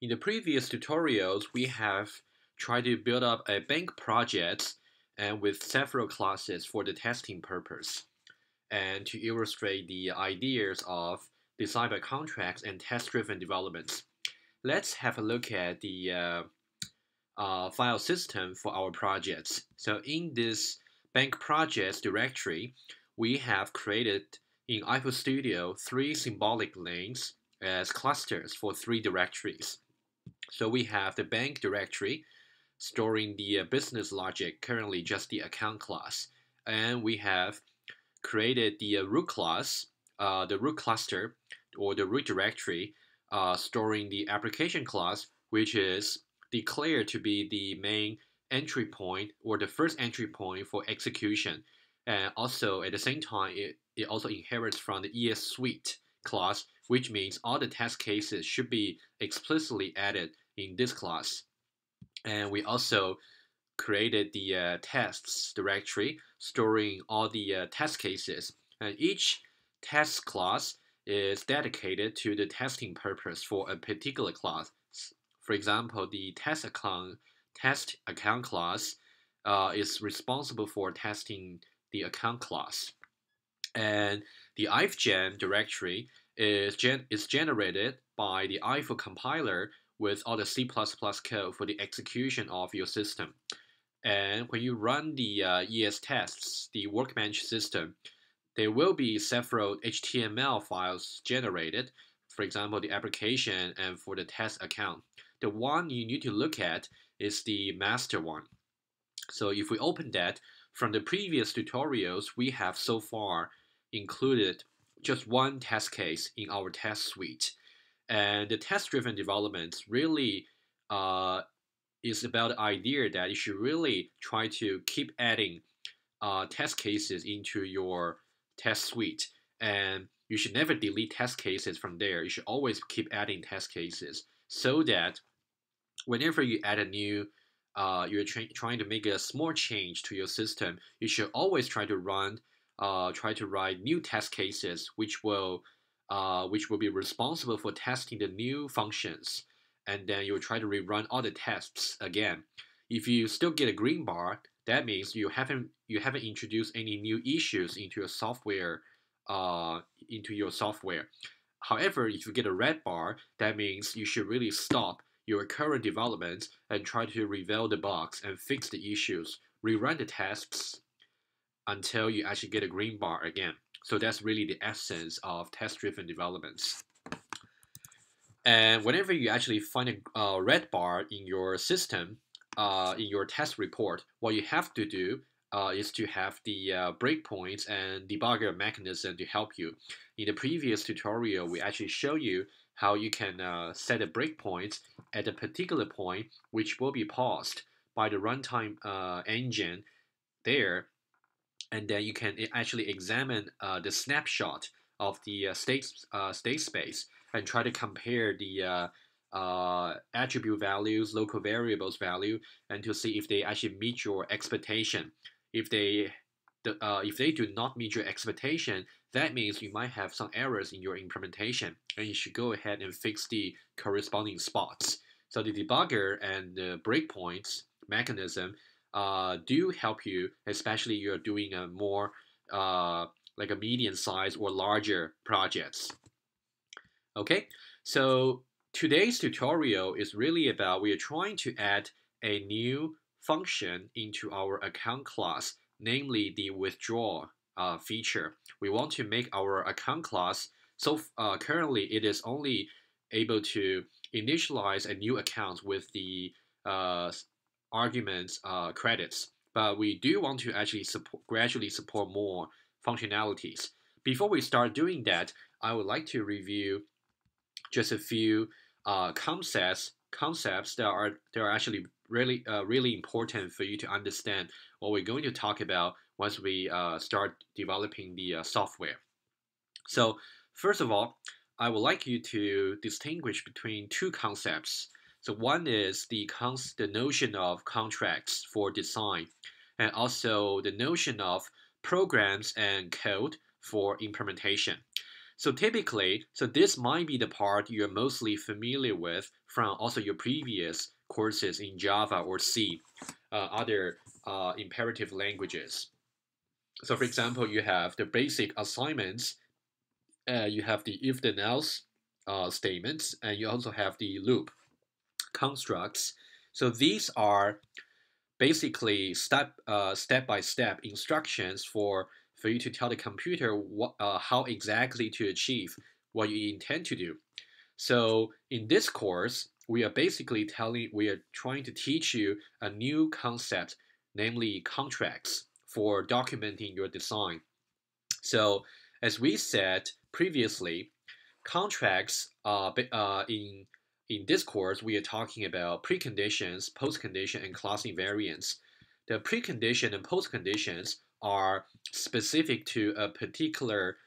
In the previous tutorials, we have tried to build up a bank project and with several classes for the testing purpose and to illustrate the ideas of design by contracts and test-driven developments. Let's have a look at the file system for our projects. So in this bank projects directory, we have created in iFile Studio 3 symbolic lanes as clusters for 3 directories. So we have the bank directory storing the business logic, currently just the account class. And we have created the root class, the root cluster or the root directory, storing the application class, which is declared to be the main entry point or the first entry point for execution. And also at the same time, it also inherits from the ES suite class, which means all the test cases should be explicitly added in this class. And we also created the tests directory storing all the test cases. And each test class is dedicated to the testing purpose for a particular class. For example, the test account class is responsible for testing the account class. And the ifgen directory is generated by the ifo compiler with all the C++ code for the execution of your system. And when you run the ES tests, the workbench system, there will be several HTML files generated, for example, the application and for the test account. The one you need to look at is the master one. So if we open that, from the previous tutorials, we have so far included just one test case in our test suite. And the test-driven development really is about the idea that you should really try to keep adding test cases into your test suite. And you should never delete test cases from there. You should always keep adding test cases so that whenever you add a new you're trying to make a small change to your system, you should always try to write new test cases, which will be responsible for testing the new functions, and then you'll try to rerun all the tests again. If you still get a green bar, that means you haven't introduced any new issues into your software. However, if you get a red bar, that means you should really stop your current development and try to reveal the bugs and fix the issues. Rerun the tests until you actually get a green bar again. So that's really the essence of test-driven developments. And whenever you actually find a red bar in your system, in your test report, what you have to do is to have the breakpoints and debugger mechanism to help you. In the previous tutorial, we actually show you how you can set a breakpoint at a particular point, which will be paused by the runtime engine there, and then you can actually examine the snapshot of the state space and try to compare the attribute values, local variables value, and to see if they actually meet your expectation. If they do not meet your expectation, that means you might have some errors in your implementation, and you should go ahead and fix the corresponding spots. So the debugger and the breakpoints mechanism do help you, especially you're doing a more like a medium size or larger projects. Okay, so today's tutorial is really about we are trying to add a new function into our account class, namely the withdrawal feature. We want to make our account class, so currently it is only able to initialize a new account with the arguments credits, but we do want to actually gradually support more functionalities. Before we start doing that, I would like to review just a few concepts that are actually really important for you to understand what we're going to talk about once we start developing the software. So first of all, I would like you to distinguish between two concepts. So one is the notion of contracts for design, and also the notion of programs and code for implementation. So typically, this might be the part you're mostly familiar with from also your previous courses in Java or C, other imperative languages. So for example, you have the basic assignments, you have the if then else statements, and you also have the loop constructs. So these are basically step by step instructions for you to tell the computer how exactly to achieve what you intend to do. So in this course, we are trying to teach you a new concept, namely contracts, for documenting your design. So as we said previously, contracts in this course, we are talking about preconditions, postcondition, and class invariants. The precondition and postconditions are specific to a particular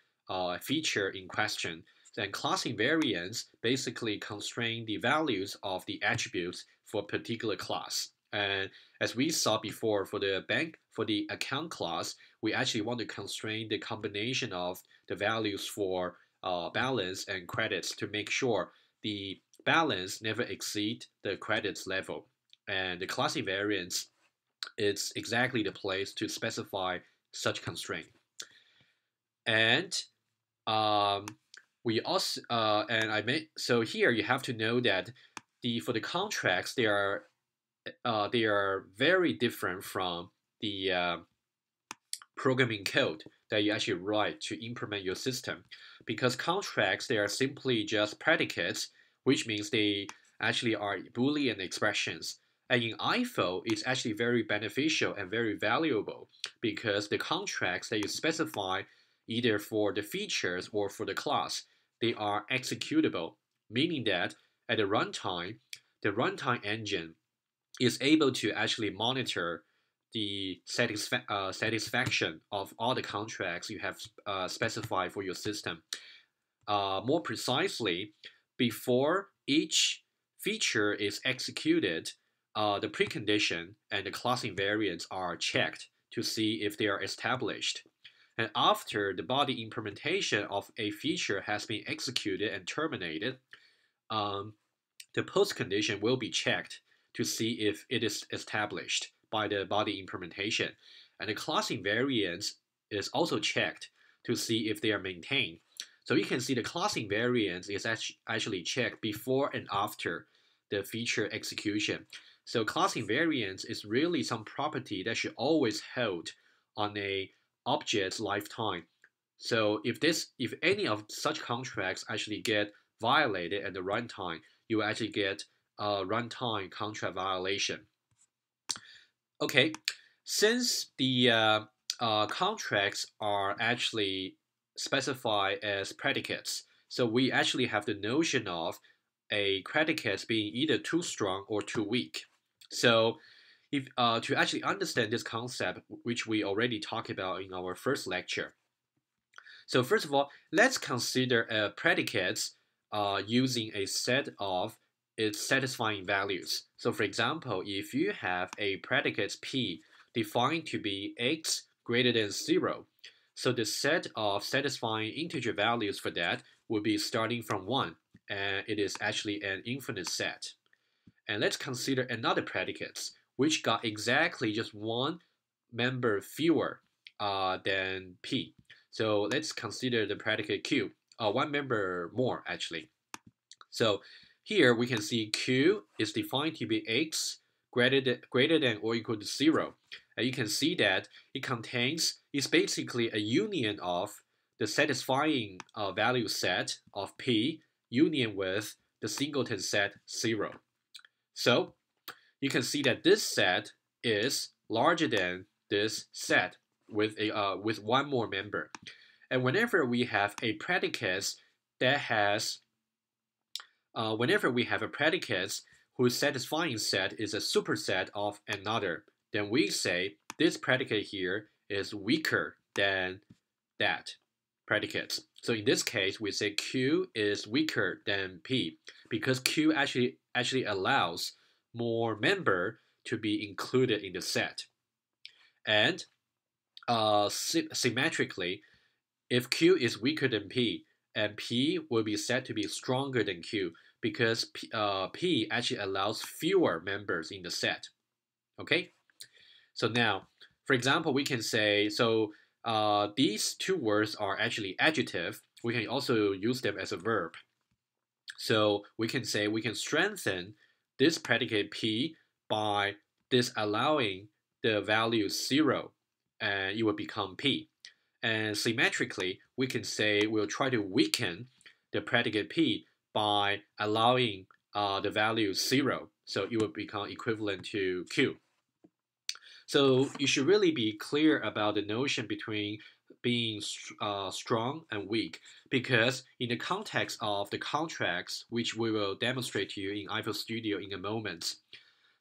feature in question. Then class invariants basically constrain the values of the attributes for a particular class. And as we saw before for the account class, we actually want to constrain the combination of the values for balance and credits to make sure the balance never exceed the credits level. And the class invariance is exactly the place to specify such constraint. And we also and I made so here you have to know that for the contracts they are very different from the programming code that you actually write to implement your system, because contracts they are simply just predicates, which means they actually are Boolean expressions. And in IFO, it's actually very beneficial and very valuable because the contracts that you specify either for the features or for the class, they are executable, meaning that at the runtime engine is able to actually monitor the satisfaction of all the contracts you have specified for your system. More precisely, before each feature is executed, the precondition and the class invariants are checked to see if they are established. And after the body implementation of a feature has been executed and terminated, the postcondition will be checked to see if it is established by the body implementation. And the class invariance is also checked to see if they are maintained. So you can see the class invariance is actually checked before and after the feature execution. So class invariance is really some property that should always hold on a object's lifetime. So if any of such contracts actually get violated at the runtime, you actually get a runtime contract violation. Okay, since the contracts are actually specified as predicates, so we actually have the notion of a predicate being either too strong or too weak. So if to actually understand this concept, which we already talked about in our first lecture. So first of all, let's consider predicates using a set of its satisfying values. So for example, if you have a predicate P defined to be x greater than 0, so the set of satisfying integer values for that would be starting from 1, and it is actually an infinite set. And let's consider another predicate, which got exactly just one member fewer than P. So let's consider the predicate Q, one member more actually. So here we can see Q is defined to be x greater than or equal to 0. And you can see that it's basically a union of the satisfying value set of P union with the singleton set 0. So you can see that this set is larger than this set with one more member. And whenever we have a predicate whose satisfying set is a superset of another, then we say this predicate here is weaker than that predicate. So in this case, we say Q is weaker than P because Q actually allows more member to be included in the set. And symmetrically, if Q is weaker than P, and P will be said to be stronger than Q because P actually allows fewer members in the set. Okay, so now, for example, we can say, so these two words are actually adjective. We can also use them as a verb. So we can say we can strengthen this predicate P by disallowing the value 0, and it will become P. And symmetrically, we can say we'll try to weaken the predicate P by allowing the value 0. So it will become equivalent to Q. So you should really be clear about the notion between being strong and weak, because in the context of the contracts, which we will demonstrate to you in Eiffel Studio in a moment.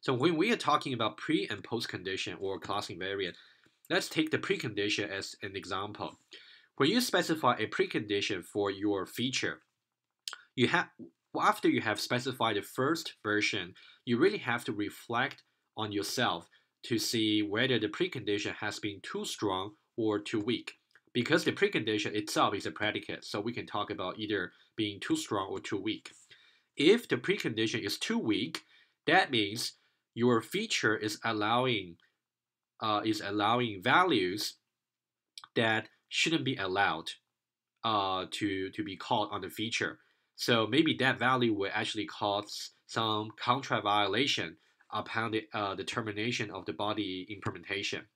So when we are talking about pre and post condition or class invariant, let's take the precondition as an example. When you specify a precondition for your feature, you have after you have specified the first version, you really have to reflect on yourself to see whether the precondition has been too strong or too weak. Because the precondition itself is a predicate, so we can talk about either being too strong or too weak. If the precondition is too weak, that means your feature is allowing values that shouldn't be allowed to be called on the feature. So maybe that value will actually cause some contract violation upon the termination of the body implementation.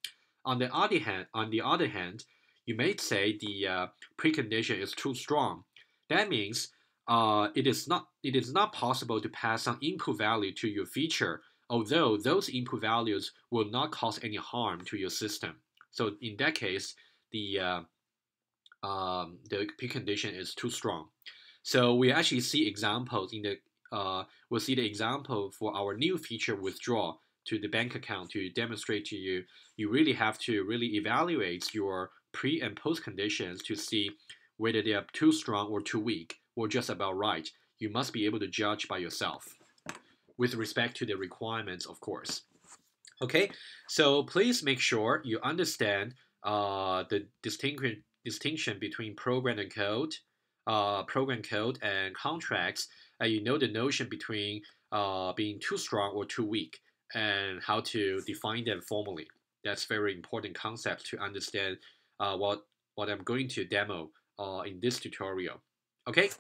On the other hand, you may say the precondition is too strong. That means it is not possible to pass some input value to your feature, although those input values will not cause any harm to your system. So in that case, the precondition is too strong. So we actually see examples in the we'll see the example for our new feature withdrawal to the bank account to demonstrate to you. You really have to really evaluate your pre and post conditions to see whether they are too strong or too weak or just about right. You must be able to judge by yourself with respect to the requirements, of course. Okay, so please make sure you understand the distinction between program code and contracts, and you know the notion between being too strong or too weak, and how to define them formally. That's very important concept to understand what I'm going to demo in this tutorial. Okay,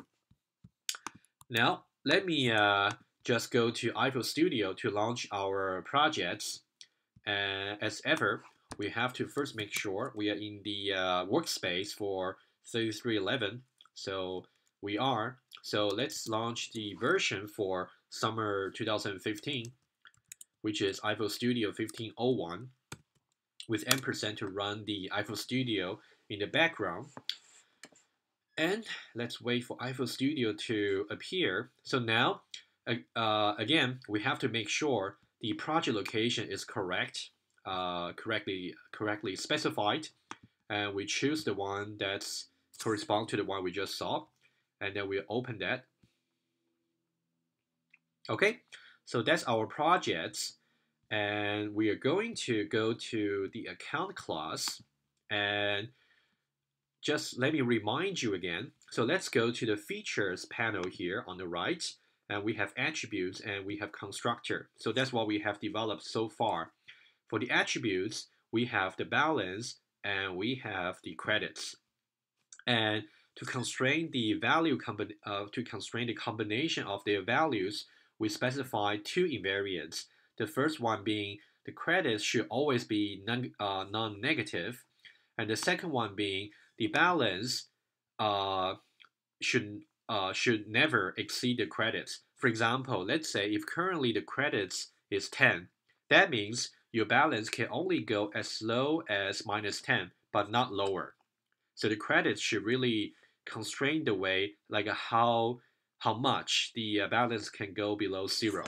now let me just go to Eiffel Studio to launch our projects. And as ever, we have to first make sure we are in the workspace for 3311. So we are. So let's launch the version for summer 2015, which is Eiffel Studio 1501, with ampersand to run the Eiffel Studio in the background. And let's wait for Eiffel Studio to appear. So now, again, we have to make sure the project location is correct, correctly specified, and we choose the one that's correspond to the one we just saw, and then we open that. Okay, so that's our projects, and we are going to go to the account class, and just let me remind you again. So let's go to the features panel here on the right, and we have attributes and we have constructor. So that's what we have developed so far. For the attributes, we have the balance and we have the credits. And to constrain the combination of their values, we specify two invariants. The first one being the credits should always be non-negative, and the second one being the balance should never exceed the credits. For example, let's say if currently the credits is 10, that means your balance can only go as low as -10, but not lower. So the credits should really constrain the way, like how much the balance can go below 0.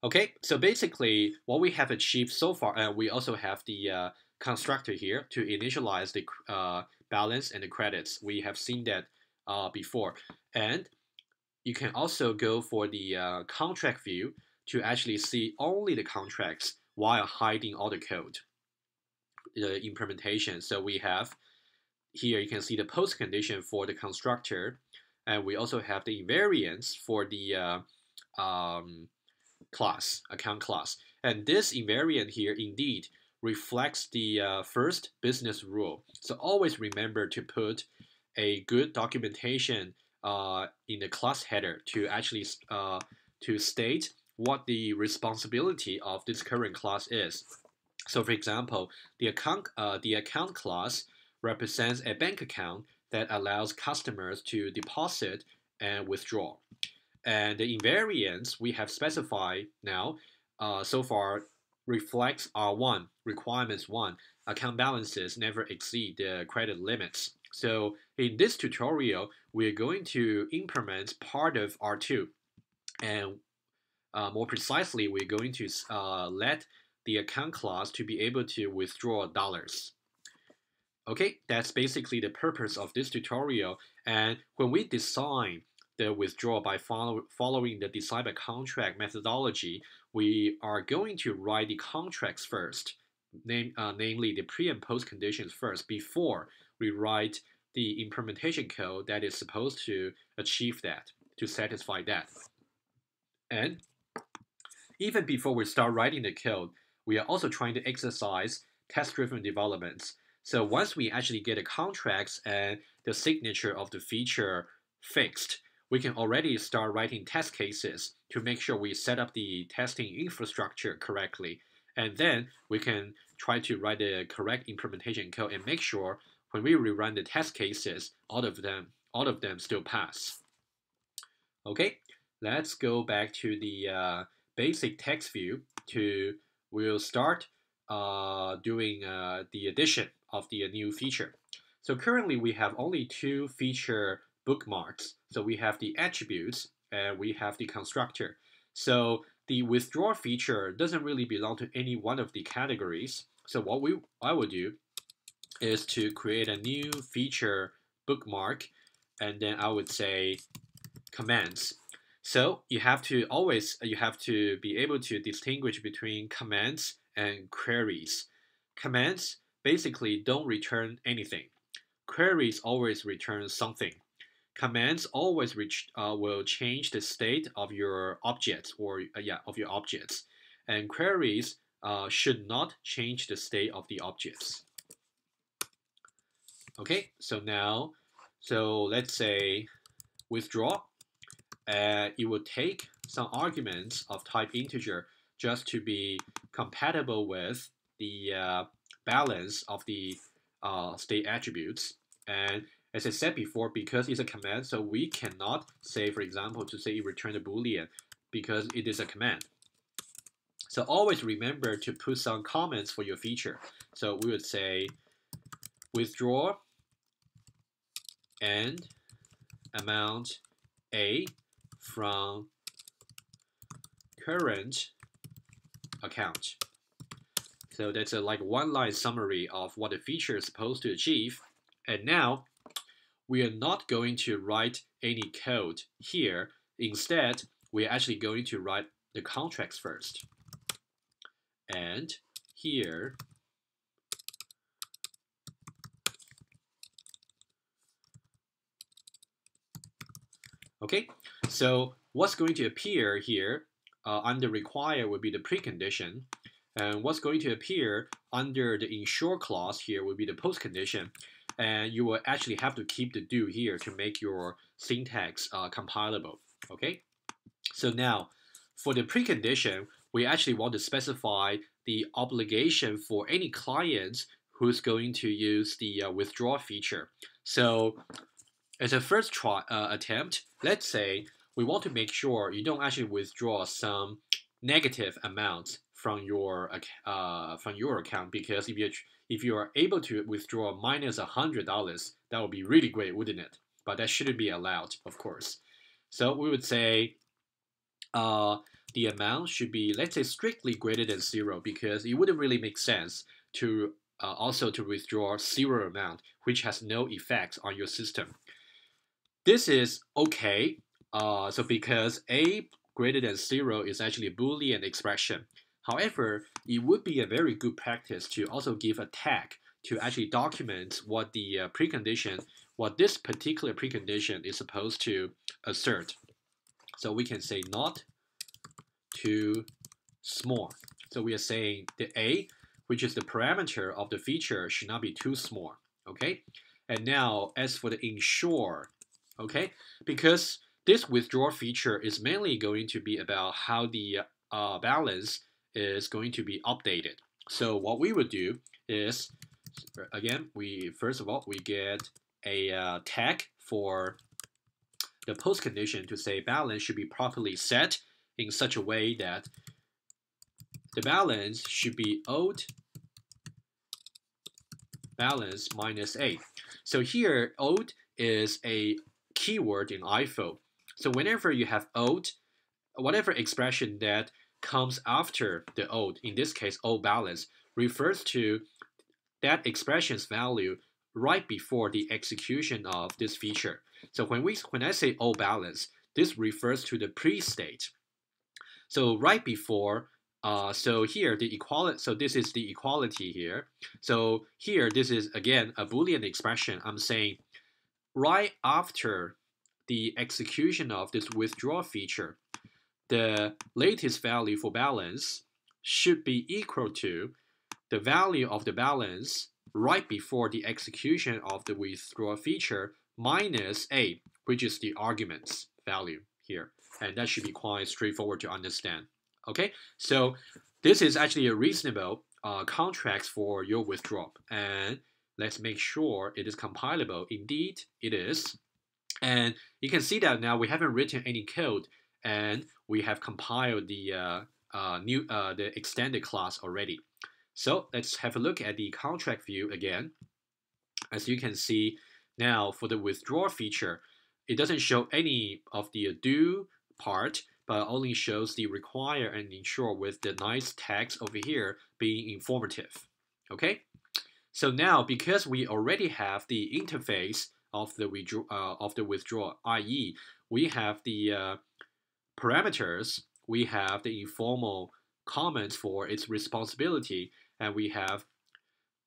Okay, so basically what we have achieved so far, and we also have the constructor here to initialize the balance and the credits. We have seen that before. And you can also go for the contract view to actually see only the contracts while hiding all the code, the implementation. So we have here you can see the post condition for the constructor, and we also have the invariance for the account class. And this invariant here indeed reflects the first business rule. So always remember to put a good documentation in the class header to actually to state what the responsibility of this current class is. So for example, the account class represents a bank account that allows customers to deposit and withdraw. And the invariance we have specified now so far reflects R1, requirements 1, account balances never exceed the credit limits. So in this tutorial, we're going to implement part of R2. And more precisely, we're going to let the account class to be able to withdraw dollars. Okay, that's basically the purpose of this tutorial. And when we design the withdrawal by following the design by contract methodology, we are going to write the contracts first, namely the pre and post conditions first, before we write the implementation code that is supposed to achieve that, to satisfy that. And even before we start writing the code, we are also trying to exercise test-driven developments. So once we actually get the contracts and the signature of the feature fixed, we can already start writing test cases to make sure we set up the testing infrastructure correctly. And then we can try to write the correct implementation code and make sure when we rerun the test cases, all of them still pass. Okay, let's go back to the basic text view. We'll start doing the addition of the new feature. So currently we have only two feature bookmarks. So we have the attributes and we have the constructor. So the withdraw feature doesn't really belong to any one of the categories. So what I will do is to create a new feature bookmark, and then I would say commands. So you have to be able to distinguish between commands and queries. Commands basically don't return anything. Queries always return something. Commands always will change the state of your objects and queries should not change the state of the objects. Okay, so let's say withdraw. It will take some arguments of type integer just to be compatible with the balance of the state attributes. And as I said before, because it's a command, so we cannot say, for example, to say return a Boolean because it is a command. So always remember to put some comments for your feature. So we would say withdraw and amount A from current account. So that's a like one-line summary of what the feature is supposed to achieve. And now we are not going to write any code here. Instead, we're actually going to write the contracts first. And here, okay, so what's going to appear here under require will be the precondition. And what's going to appear under the ensure clause here will be the postcondition. And you will actually have to keep the do here to make your syntax compilable. Okay, so now for the precondition, we actually want to specify the obligation for any client who's going to use the withdraw feature. So as a first attempt, let's say we want to make sure you don't actually withdraw some negative amounts from your account, because if you are able to withdraw minus $100, that would be really great, wouldn't it? But that shouldn't be allowed, of course. So we would say the amount should be, let's say, strictly greater than 0, because it wouldn't really make sense to also to withdraw 0 amount, which has no effect on your system. This is okay. So because a greater than 0 is actually a Boolean expression. However, it would be a very good practice to also give a tag to actually document what the precondition, what this particular precondition is supposed to assert. So we can say not too small. So we are saying the A, which is the parameter of the feature, should not be too small. Okay. And now as for the ensure, okay, because this withdrawal feature is mainly going to be about how the balance is going to be updated. So what we would do is, again, first of all, we get a tag for the post condition to say balance should be properly set in such a way that the balance should be old balance minus A. So here, old is a keyword in IFO. So whenever you have old, whatever expression that comes after the old, in this case, old balance, refers to that expression's value right before the execution of this feature. So when I say old balance, this refers to the pre-state. So right before, so here the equality, so this is the equality here. So here, this is again a Boolean expression. I'm saying right after the execution of this withdrawal feature, the latest value for balance should be equal to the value of the balance right before the execution of the withdrawal feature minus A, which is the argument's value here. And that should be quite straightforward to understand. Okay, so this is actually a reasonable contract for your withdrawal. And let's make sure it is compilable. Indeed, it is. And you can see that now we haven't written any code, and we have compiled the the extended class already. So let's have a look at the contract view again. As you can see now, for the withdraw feature, it doesn't show any of the do part, but only shows the require and ensure with the nice tags over here being informative. Okay, so now because we already have the interface of the withdraw, i.e., we have the parameters, we have the informal comments for its responsibility, and we have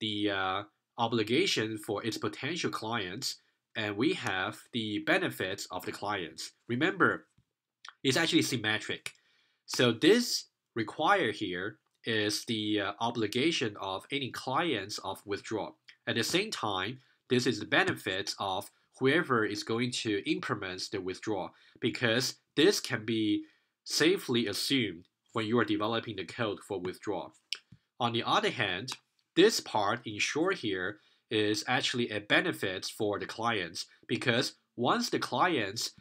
the obligation for its potential clients, and we have the benefits of the clients. Remember, it's actually symmetric. So this require here is the obligation of any clients of withdrawal. At the same time, this is the benefits of whoever is going to implement the withdrawal, because this can be safely assumed when you are developing the code for withdrawal. On the other hand, this part ensure here is actually a benefit for the clients, because once the clients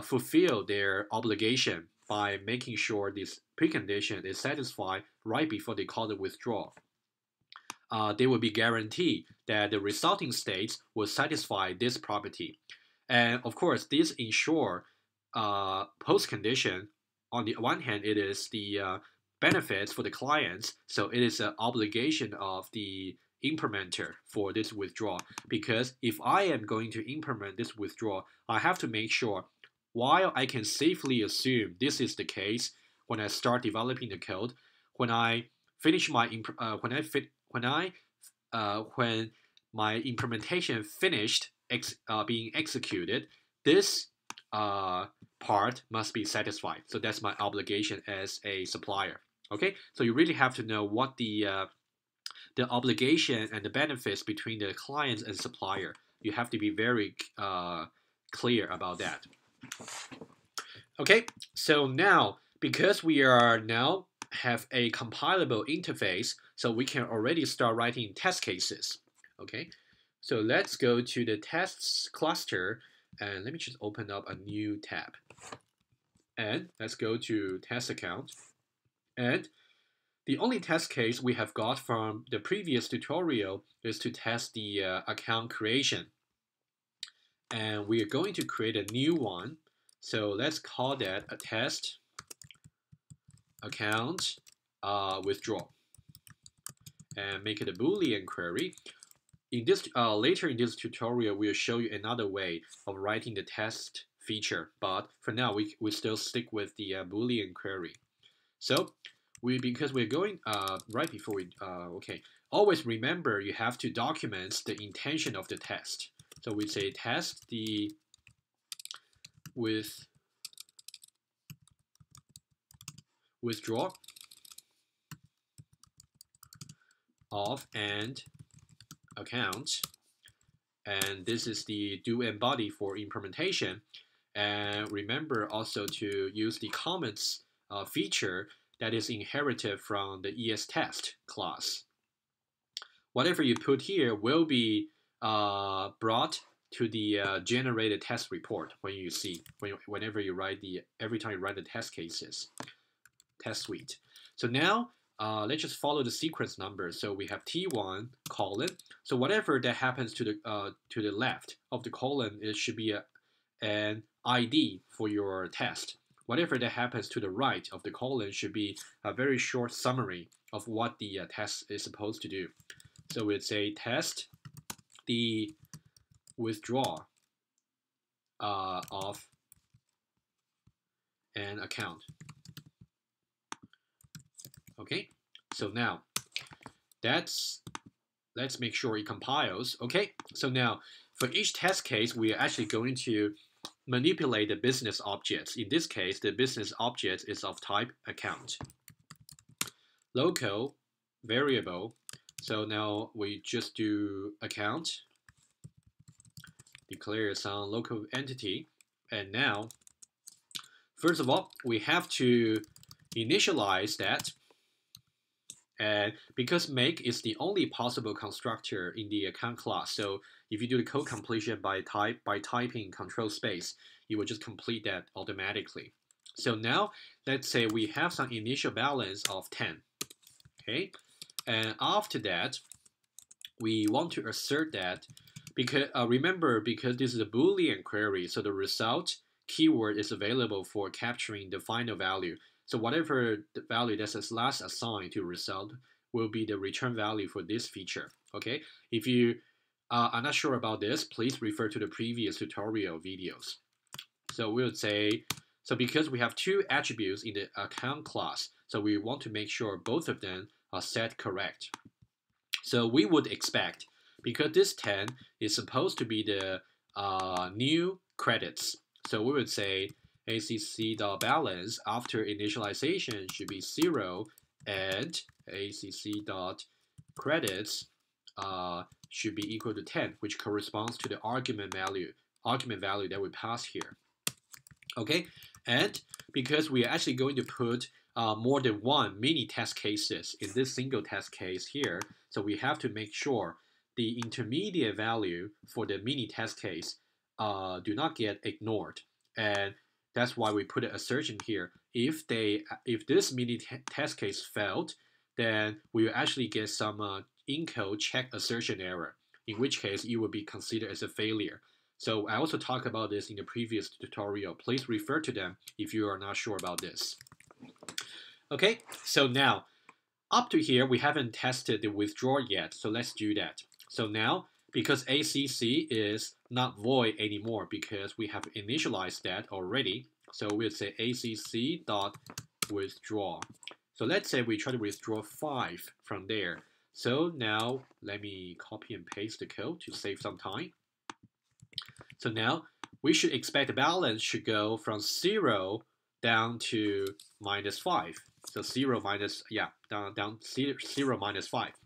fulfill their obligation by making sure this precondition is satisfied right before they call the withdrawal, they will be guaranteed that the resulting states will satisfy this property. And of course, this ensure post-condition, on the one hand, it is the benefits for the clients, so it is an obligation of the implementer for this withdrawal, because if I am going to implement this withdrawal, I have to make sure, while I can safely assume this is the case when I start developing the code, when I finish my when my implementation finished being executed, this part must be satisfied. So that's my obligation as a supplier. Okay, so you really have to know what the obligation and the benefits between the clients and supplier. You have to be very clear about that. Okay, so now because we are now have a compilable interface, so we can already start writing test cases. Okay, so let's go to the tests cluster, and let me just open up a new tab. And let's go to test account. And the only test case we have got from the previous tutorial is to test the account creation. And we are going to create a new one. So let's call that a test account withdrawal, and make it a Boolean query. In this later in this tutorial, we'll show you another way of writing the test feature. But for now, we still stick with the Boolean query. So because we're going right before we okay. always remember you have to document the intention of the test. So we say test the withdrawal of an account, and this is the do and body for implementation. And remember also to use the comments feature that is inherited from the ESTest class. Whatever you put here will be brought to the generated test report whenever you write every time you write the test cases, test suite. So now let's just follow the sequence number. So we have T1 colon. So whatever that happens to the left of the colon, it should be an ID for your test. Whatever that happens to the right of the colon should be a very short summary of what the test is supposed to do. So we'd say test the withdrawal of an account. Okay, so now let's make sure it compiles. Okay, so now for each test case, we are actually going to manipulate the business objects. In this case, the business object is of type account. Local variable. So now we just do account, declare some local entity, and now, first of all, we have to initialize that. And because make is the only possible constructor in the account class, so if you do the code completion by typing control space, you will just complete that automatically. So now let's say we have some initial balance of 10. Okay, and after that, we want to assert that because remember, because this is a Boolean query, so the result keyword is available for capturing the final value. So whatever the value that's last assigned to result will be the return value for this feature. Okay, if you are not sure about this, please refer to the previous tutorial videos. So we'll say, so because we have two attributes in the account class, so we want to make sure both of them are set correct. So we would expect, because this 10 is supposed to be the new credits, so we would say acc.balance after initialization should be 0 and acc.credits should be equal to 10, which corresponds to the argument value that we pass here. Okay, and because we are actually going to put more than one mini test cases in this single test case here, so we have to make sure the intermediate value for the mini test case do not get ignored, and that's why we put an assertion here. If this mini test case failed, then we will actually get some encode check assertion error, in which case it will be considered as a failure. So I also talked about this in the previous tutorial. Please refer to them if you are not sure about this. Okay, so now up to here we haven't tested the withdrawal yet, so let's do that. So now, because ACC is not void anymore because we have initialized that already, so we'll say acc.withdraw. So let's say we try to withdraw 5 from there. So now let me copy and paste the code to save some time. So now we should expect the balance should go from 0 down to -5. So 0 minus, yeah, down 0 minus 5.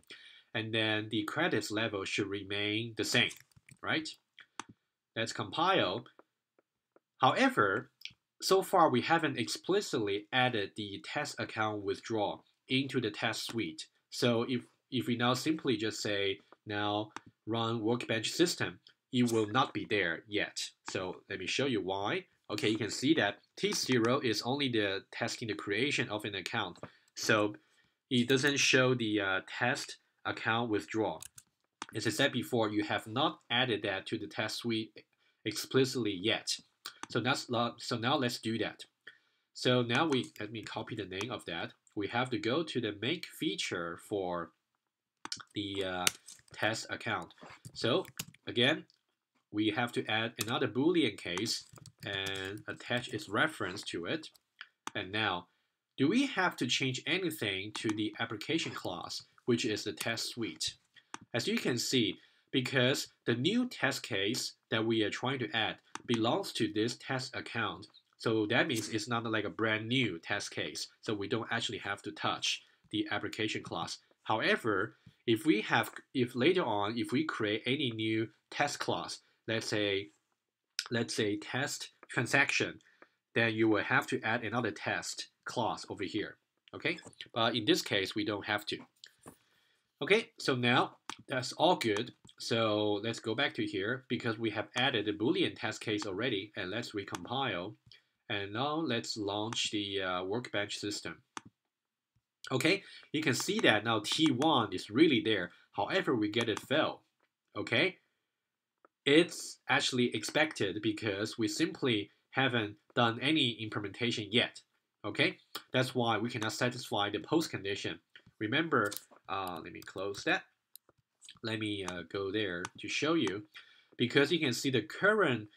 And then the credits level should remain the same, right? Let's compile. However, so far we haven't explicitly added the test account withdrawal into the test suite. So if we now simply just say now run workbench system, it will not be there yet. So let me show you why. Okay, you can see that T0 is only the testing the creation of an account. So it doesn't show the test account withdrawal. As I said before, you have not added that to the test suite explicitly yet. So now let's do that. So now let me copy the name of that. We have to go to the make feature for the test account. So again, we have to add another Boolean case and attach its reference to it. And now, do we have to change anything to the application class? which is the test suite. As you can see, because the new test case that we are trying to add belongs to this test account, so that means it's not like a brand new test case, so we don't actually have to touch the application class. However, if later on, if we create any new test class, let's say test transaction, then you will have to add another test class over here. Okay, but in this case, we don't have to. Okay, so now that's all good. So let's go back to here because we have added the Boolean test case already, and let's recompile. And now let's launch the workbench system. Okay, you can see that now T1 is really there. However, we get it fail. Okay, it's actually expected because we simply haven't done any implementation yet. Okay, that's why we cannot satisfy the post condition. Remember, let me close that. Let me go there to show you, because you can see the current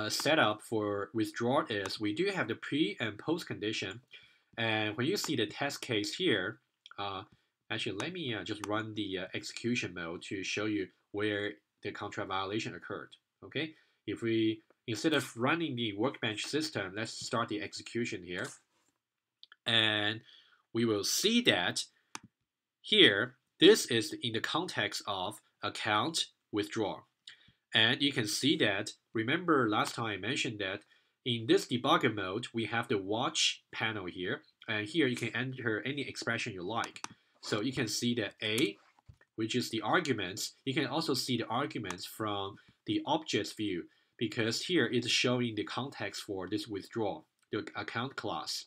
setup for withdrawal is we do have the pre and post condition. And when you see the test case here, actually let me just run the execution mode to show you where the contract violation occurred. Okay, if we, instead of running the workbench system, let's start the execution here. And we will see that here, this is in the context of account withdrawal. And you can see that, remember last time I mentioned that in this debugger mode, we have the watch panel here. And here you can enter any expression you like. So you can see that A, which is the arguments, you can also see the arguments from the objects view, because here it's showing the context for this withdrawal, the account class.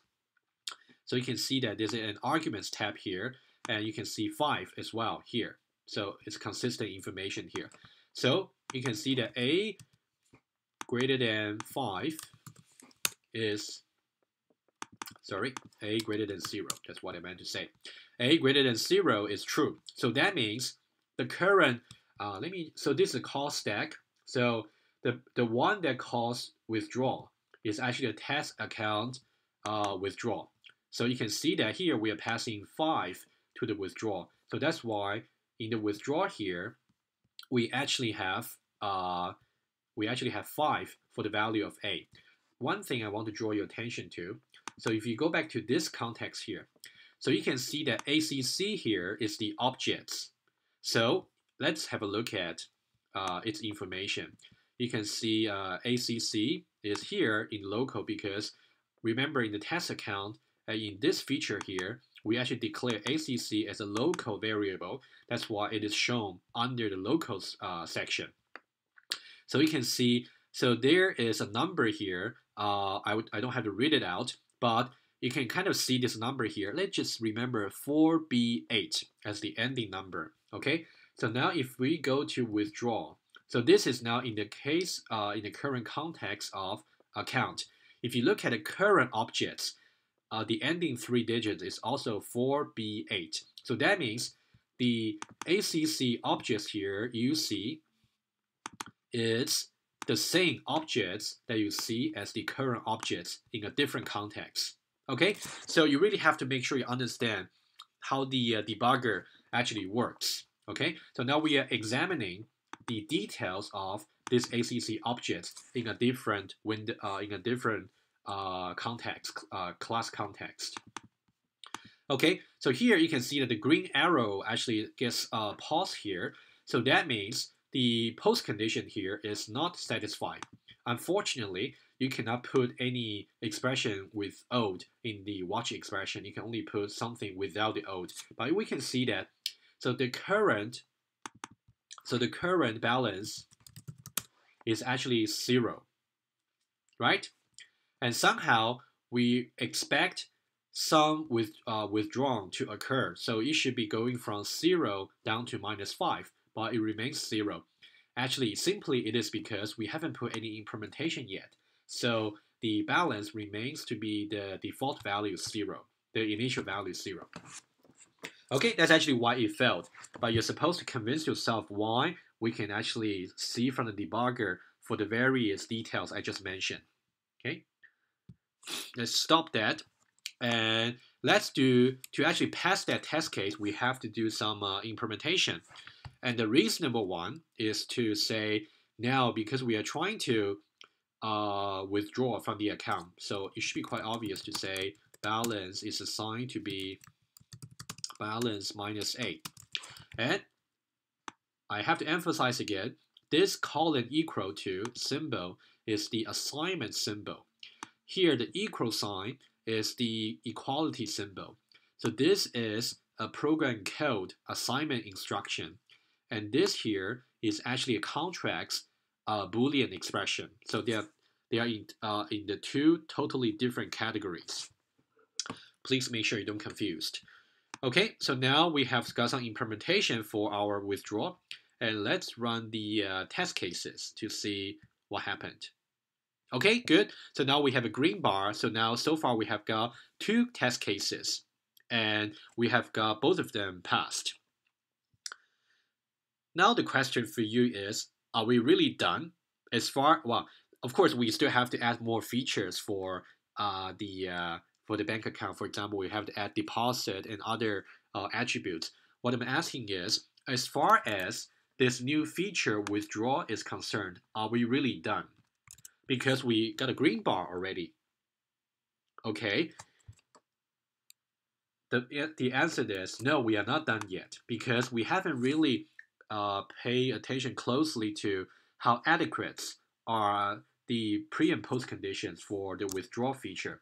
So you can see that there's an arguments tab here, and you can see 5 as well here. So it's consistent information here. So you can see that A greater than 5 is, A greater than 0. That's what I meant to say. A greater than 0 is true. So that means the current, so this is a call stack. So the one that calls withdrawal is actually a test account withdrawal. So you can see that here we are passing 5 to the withdrawal. So that's why in the withdrawal here, we actually have 5 for the value of A. One thing I want to draw your attention to, so if you go back to this context here, so you can see that ACC here is the objects. So let's have a look at its information. You can see ACC is here in local because remember in the test account, in this feature here, we actually declare ACC as a local variable. That's why it is shown under the locals section. So you can see, so there is a number here. I don't have to read it out, but you can kind of see this number here. Let's just remember 4B8 as the ending number. Okay, so now if we go to withdrawal, so this is now in the case, in the current context of account. If you look at the current objects, the ending 3 digits is also 4B8. So that means the ACC objects here you see is the same objects that you see as the current objects in a different context. Okay, so you really have to make sure you understand how the debugger actually works. Okay, so now we are examining the details of this ACC objects in a different window, context, class context. Okay, so here you can see that the green arrow actually gets paused here. So that means the post condition here is not satisfied. Unfortunately, you cannot put any expression with old in the watch expression. You can only put something without the old. But we can see that, so the current balance is actually 0, right? And somehow we expect some withdrawn to occur. So it should be going from 0 down to -5, but it remains 0. Actually, simply it is because we haven't put any implementation yet. So the balance remains to be the default value 0. The initial value is 0. Okay, that's actually why it failed. But you're supposed to convince yourself why. We can actually see from the debugger for the various details I just mentioned. Okay, let's stop that. And to actually pass that test case, we have to do some implementation. And the reasonable one is to say, now because we are trying to withdraw from the account, so it should be quite obvious to say balance is assigned to be balance minus A. And I have to emphasize again, this colon equal to symbol is the assignment symbol. Here, the equal sign is the equality symbol. So this is a program code assignment instruction. And this here is actually a contract's Boolean expression. So they are in the two totally different categories. Please make sure you don't confused. Okay, so now we have got some implementation for our withdrawal. And let's run the test cases to see what happened. Okay, good. So now we have a green bar. So now, so far, we have got 2 test cases. And we have got both of them passed. Now the question for you is, are we really done? Well, of course, we still have to add more features for the bank account. For example, we have to add deposit and other attributes. What I'm asking is, as far as this new feature withdrawal is concerned, are we really done? Because we got a green bar already. Okay. The answer is no, we are not done yet, because we haven't really pay attention closely to how adequate are the pre and post conditions for the withdrawal feature.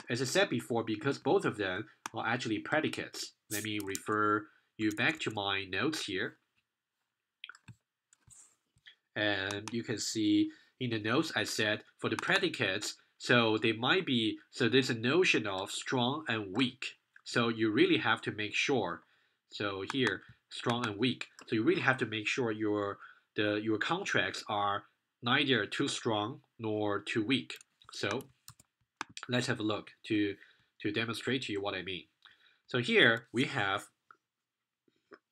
As I said before, because both of them are actually predicates. Let me refer you back to my notes here. And you can see in the notes I said for the predicates, so they might be, so there's a notion of strong and weak. So you really have to make sure. So here, strong and weak. So you really have to make sure your contracts are neither too strong nor too weak. So let's have a look to demonstrate to you what I mean. So here we have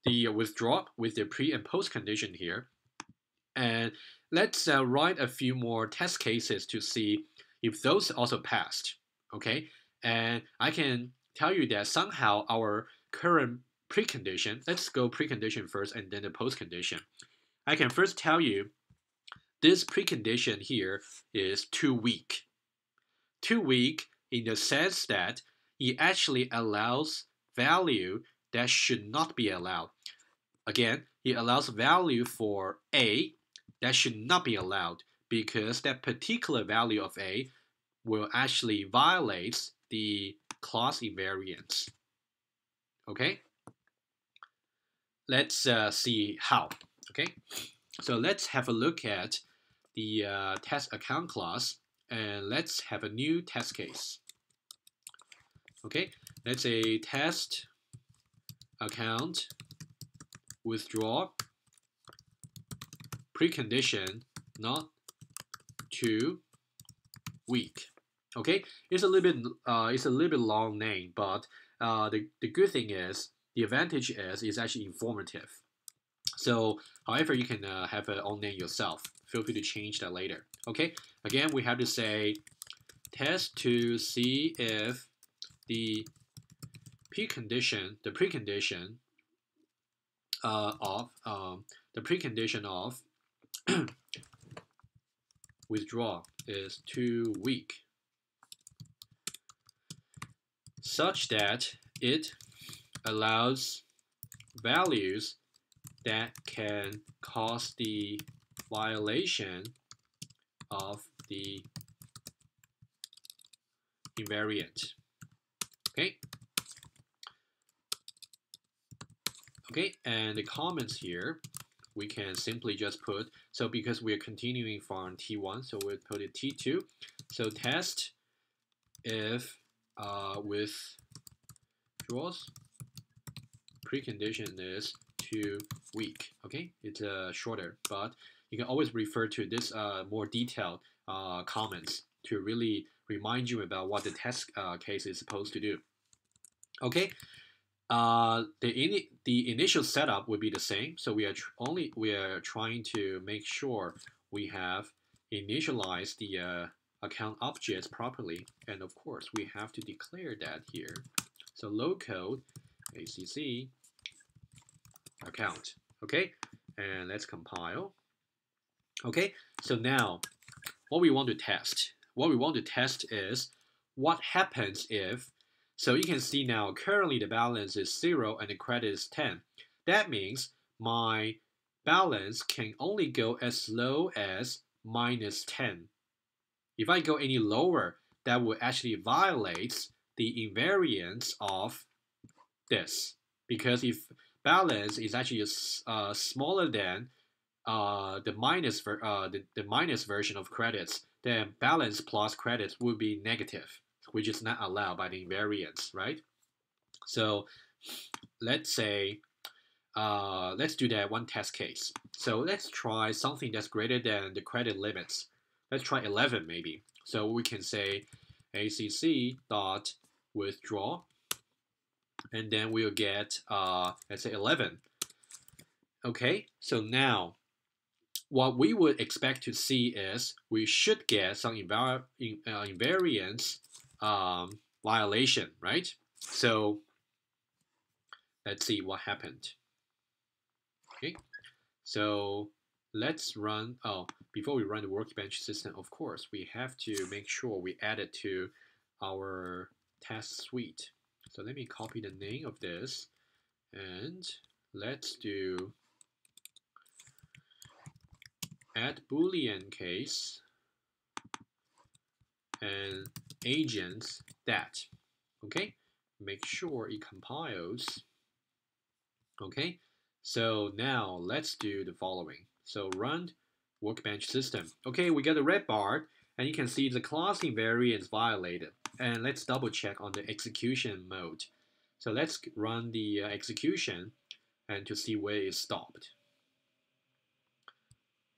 the withdrawal with the pre and post condition here. And let's write a few more test cases to see if those also passed. Okay, and I can tell you that somehow our current precondition, let's go precondition first and then the postcondition. I can first tell you this precondition here is too weak. Too weak in the sense that it actually allows value that should not be allowed. Again, it allows value for A that should not be allowed, because that particular value of A will actually violate the clause invariance. Okay? Let's see how. Okay? So let's have a look at the test account class, and let's have a new test case. Okay? Let's say test account withdraw precondition not too weak. Okay, it's a little bit long name, but the good thing is, the advantage is it's actually informative. So, however, you can have an own name yourself. Feel free to change that later. Okay, again, we have to say test to see if the precondition of withdrawal is too weak, such that it allows values that can cause the violation of the invariant. Okay. Okay, and the comments here, we can simply just put, so because we're continuing from T1, so we'll put it T2. So test if withdrawals precondition is too weak. Okay, it's shorter, but you can always refer to this more detailed comments to really remind you about what the test case is supposed to do. Okay. The initial setup would be the same, so we are trying to make sure we have initialized the account objects properly, and of course we have to declare that here. So local ACC account. Okay, and let's compile. Okay, so now what we want to test. What we want to test is what happens if, so you can see now currently the balance is 0 and the credit is 10. That means my balance can only go as low as minus 10. If I go any lower, that would actually violate the invariance of this. Because if balance is actually smaller than the minus version of credits, then balance plus credits would be negative, which is not allowed by the invariance, right? So let's say let's do that one test case. So let's try something that's greater than the credit limits. Let's try 11 maybe. So we can say ACC dot withdraw, and then we'll get let's say 11. Okay, so now what we would expect to see is we should get some invariance violation, right? So let's see what happened. Okay, so let's run, before we run the workbench system, of course, we have to make sure we add it to our test suite. So let me copy the name of this, and let's do add Boolean case and agents that. Okay, make sure it compiles. Okay, so now let's do the following. So run workbench system. Okay, we got a red bar, and you can see the class invariance violated. And let's double check on the execution mode. So let's run the execution and to see where it stopped.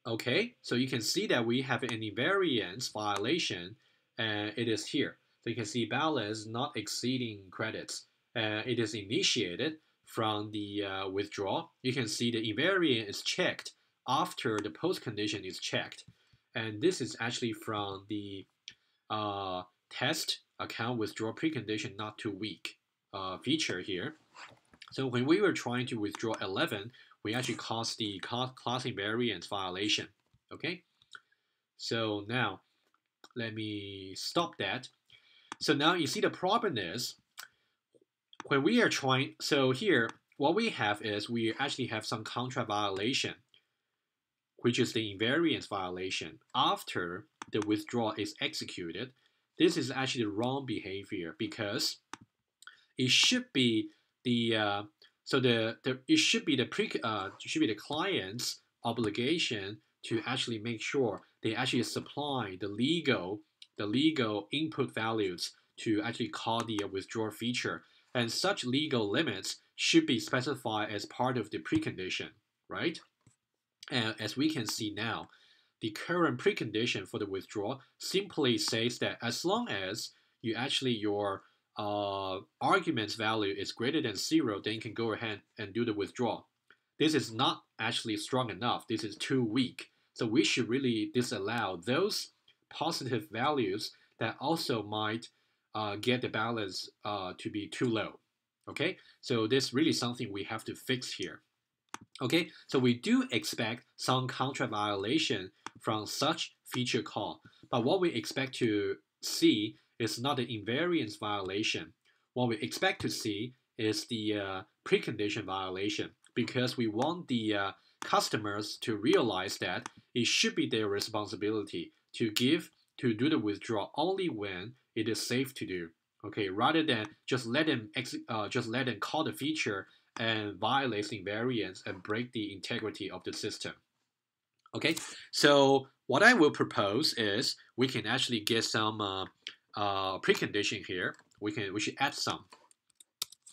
Okay, so you can see that we have an invariance violation, and it is here. So you can see balance not exceeding credits. It is initiated from the withdrawal. You can see the invariant is checked after the postcondition is checked. And this is actually from the test account withdrawal precondition not too weak feature here. So when we were trying to withdraw 11, we actually caused the class invariance violation. Okay, so now let me stop that. So now you see the problem is when we are trying, so here what we have is we actually have some contract violation, which is the invariance violation after the withdrawal is executed. This is actually the wrong behavior because it should be the it should be the client's obligation to actually make sure they actually supply the legal input values to actually call the withdrawal feature, and such legal limits should be specified as part of the precondition, right? And as we can see now, the current precondition for the withdrawal simply says that as long as you actually your argument's value is greater than 0, then you can go ahead and do the withdrawal. This is not actually strong enough. This is too weak. So we should really disallow those positive values that also might get the balance to be too low. Okay, so this is really something we have to fix here. Okay, so we do expect some contract violation from such feature call, but what we expect to see is not the invariance violation. What we expect to see is the precondition violation, because we want the customers to realize that it should be their responsibility to do the withdrawal only when it is safe to do. Okay, rather than just let them call the feature and violate the invariance and break the integrity of the system. Okay, so what I will propose is we can actually get some precondition here. We should add some.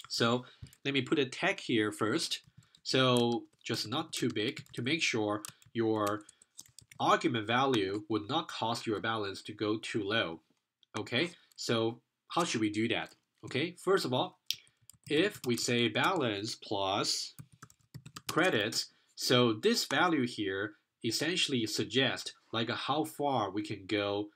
So let me put a tag here first. So just not too big to make sure your argument value would not cause your balance to go too low. Okay, so how should we do that? Okay, first of all, if we say balance plus credits, so this value here essentially suggests like how far we can go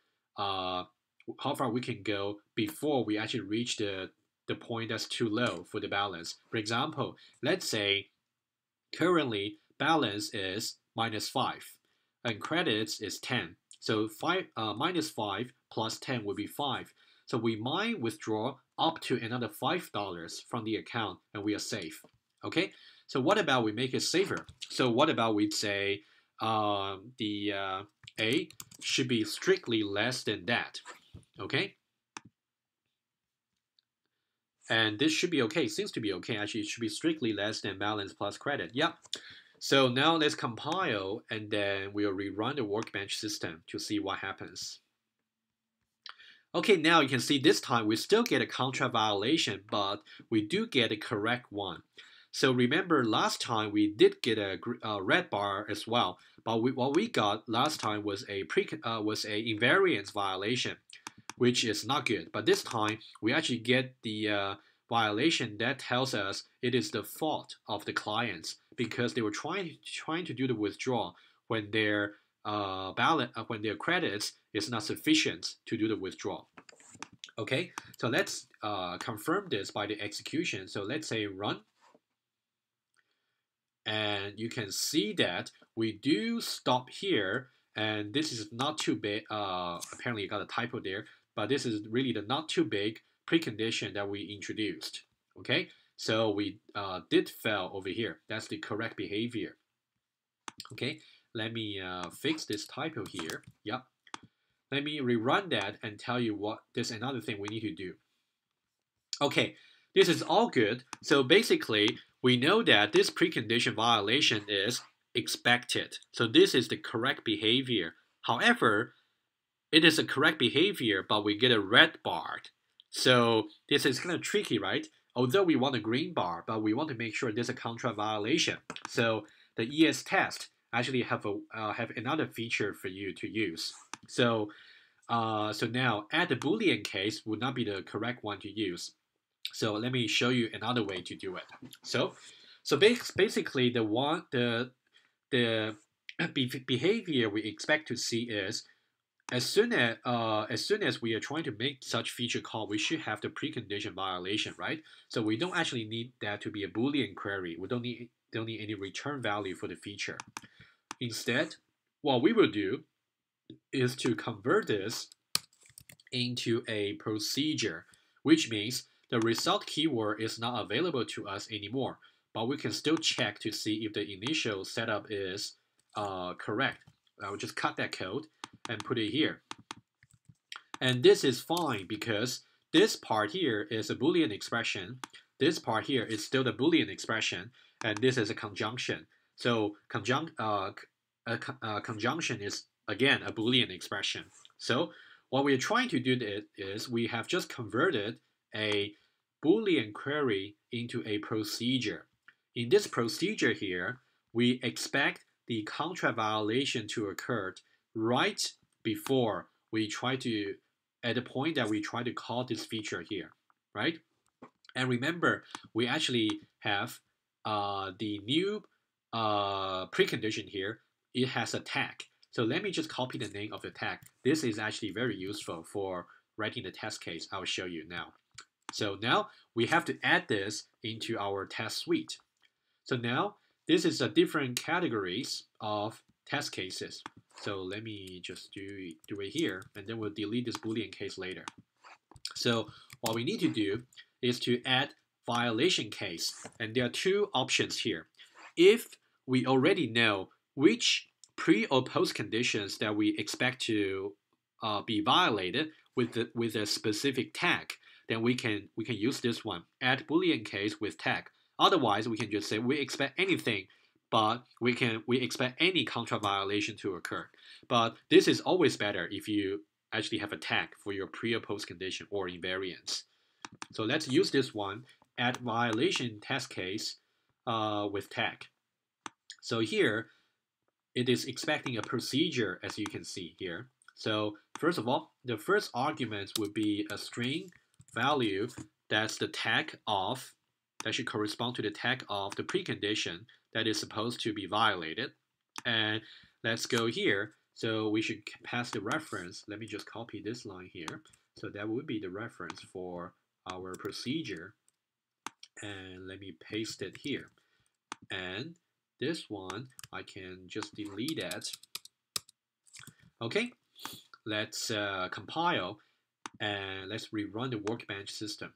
before we actually reach the the point that's too low for the balance. For example, let's say currently balance is -5 and credits is 10. So -5 plus 10 would be 5. So we might withdraw up to another $5 from the account and we are safe. Okay, so what about we make it safer? So what about we say the A should be strictly less than that. Okay, and this should be okay. Seems to be okay. Actually, it should be strictly less than balance plus credit. Yep. So now let's compile and then we'll rerun the workbench system to see what happens. Okay, now you can see this time we still get a contract violation, but we do get a correct one. So remember last time we did get a red bar as well, but what we got last time was a invariance violation, which is not good. But this time we actually get the violation that tells us it is the fault of the clients because they were trying to do the withdrawal when their when their credits is not sufficient to do the withdrawal. Okay, so let's confirm this by the execution. So let's say run, and you can see that we do stop here, and this is not too big. Apparently, I got a typo there, but this is really the not too big precondition that we introduced. Okay, so we did fail over here. That's the correct behavior. Okay, let me fix this typo here. Yep. Let me rerun that and tell you what there's another thing we need to do. Okay, this is all good. So basically, we know that this precondition violation is expected. So this is the correct behavior. However, it is a correct behavior, but we get a red bar. So this is kind of tricky, right? Although we want a green bar, but we want to make sure there's a contract violation. So the ES test actually have another feature for you to use. So now add the Boolean case would not be the correct one to use. So let me show you another way to do it. So basically the behavior we expect to see is as soon as we are trying to make such feature call, we should have the precondition violation, right? So we don't actually need that to be a Boolean query. We don't need any return value for the feature. Instead, what we will do is to convert this into a procedure, which means the result keyword is not available to us anymore, but we can still check to see if the initial setup is correct. I will just cut that code and put it here. And this is fine because this part here is a Boolean expression. This part here is still the Boolean expression, and this is a conjunction. So conjunction is again a Boolean expression. So what we're trying to do is we have just converted a Boolean query into a procedure. In this procedure here, we expect the contract violation to occur right before we try to, at the point that we try to call this feature here, right? And remember, we actually have the new precondition here. It has a tag. So let me just copy the name of the tag. This is actually very useful for writing the test case. I'll show you now. So now we have to add this into our test suite. So now this is a different categories of test cases. So let me just do it here, and then we'll delete this Boolean case later. So what we need to do is to add violation case, and there are two options here. If we already know which pre or post conditions that we expect to be violated with a specific tag, then we can use this one, add Boolean case with tag. Otherwise, we can just say we expect anything, but we expect any contract violation to occur. But this is always better if you actually have a tag for your pre or post condition or invariance. So let's use this one, add violation test case with tag. So here, it is expecting a procedure, as you can see here. So first of all, the first argument would be a string value that's the tag of, that should correspond to the tag of the precondition that is supposed to be violated. And let's go here. So we should pass the reference. Let me just copy this line here. So that would be the reference for our procedure, and let me paste it here. And this one, I can just delete it. Okay, let's compile, and let's rerun the workbench system.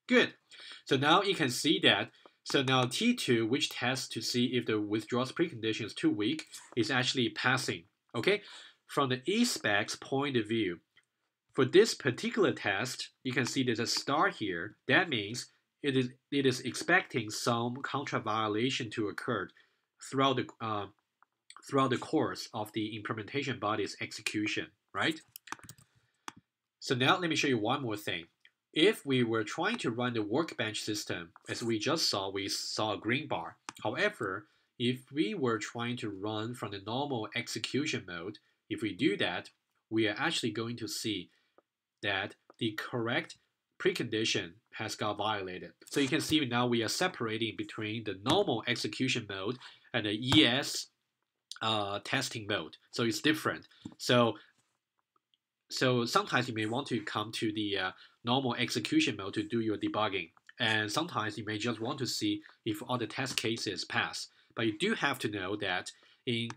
Good. So now you can see that. So now T2, which tests to see if the withdrawal precondition is too weak, is actually passing. Okay. From the e-specs point of view, for this particular test, you can see there's a star here. That means it is expecting some contract violation to occur throughout the course of the implementation body's execution, right? So now let me show you one more thing. If we were trying to run the workbench system, as we just saw, we saw a green bar. However, if we were trying to run from the normal execution mode, if we do that, we are actually going to see that the correct precondition has got violated. So you can see now we are separating between the normal execution mode and the ES testing mode. So it's different. So sometimes you may want to come to the normal execution mode to do your debugging. And sometimes you may just want to see if all the test cases pass. But you do have to know that we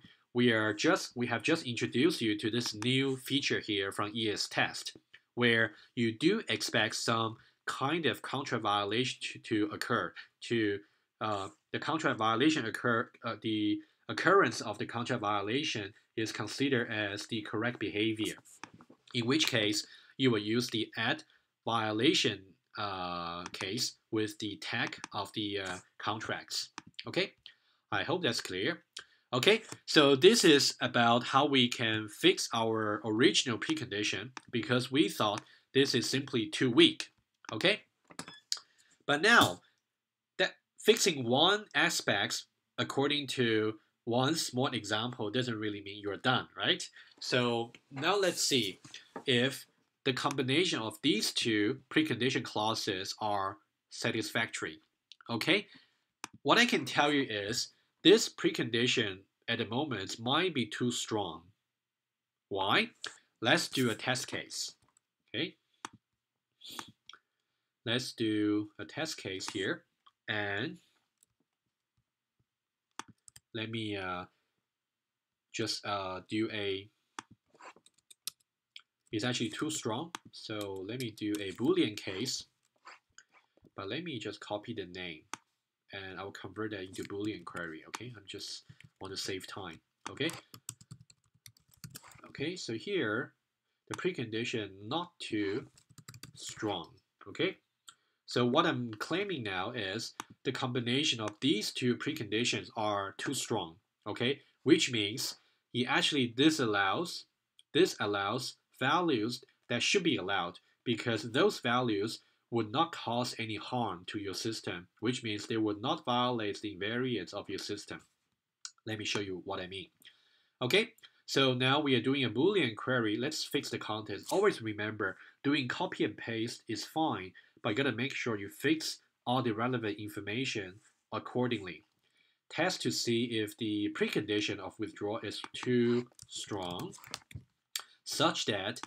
have just introduced you to this new feature here from ES test, where you do expect some kind of contract violation to occur. The contract violation the occurrence of the contract violation is considered as the correct behavior. In which case, you will use the add violation case with the tag of the contracts. Okay, I hope that's clear. Okay, so this is about how we can fix our original precondition because we thought this is simply too weak. Okay, but now that fixing one aspect according to one small example doesn't really mean you're done, right? So now let's see if the combination of these two precondition clauses are satisfactory. Okay, what I can tell you is this precondition at the moment might be too strong. Why? Let's do a test case. Okay, let's do a test case here, and let me just do a. It's actually too strong, so let me do a Boolean case. But let me just copy the name, and I will convert that into Boolean query. Okay, I just want to save time. Okay. Okay, so here the precondition not too strong. Okay. So what I'm claiming now is the combination of these two preconditions are too strong, okay? Which means it actually disallows values that should be allowed because those values would not cause any harm to your system, which means they would not violate the invariance of your system. Let me show you what I mean. Okay, so now we are doing a Boolean query. Let's fix the context. Always remember, doing copy and paste is fine, but you gotta make sure you fix all the relevant information accordingly. Test to see if the precondition of withdrawal is too strong, such that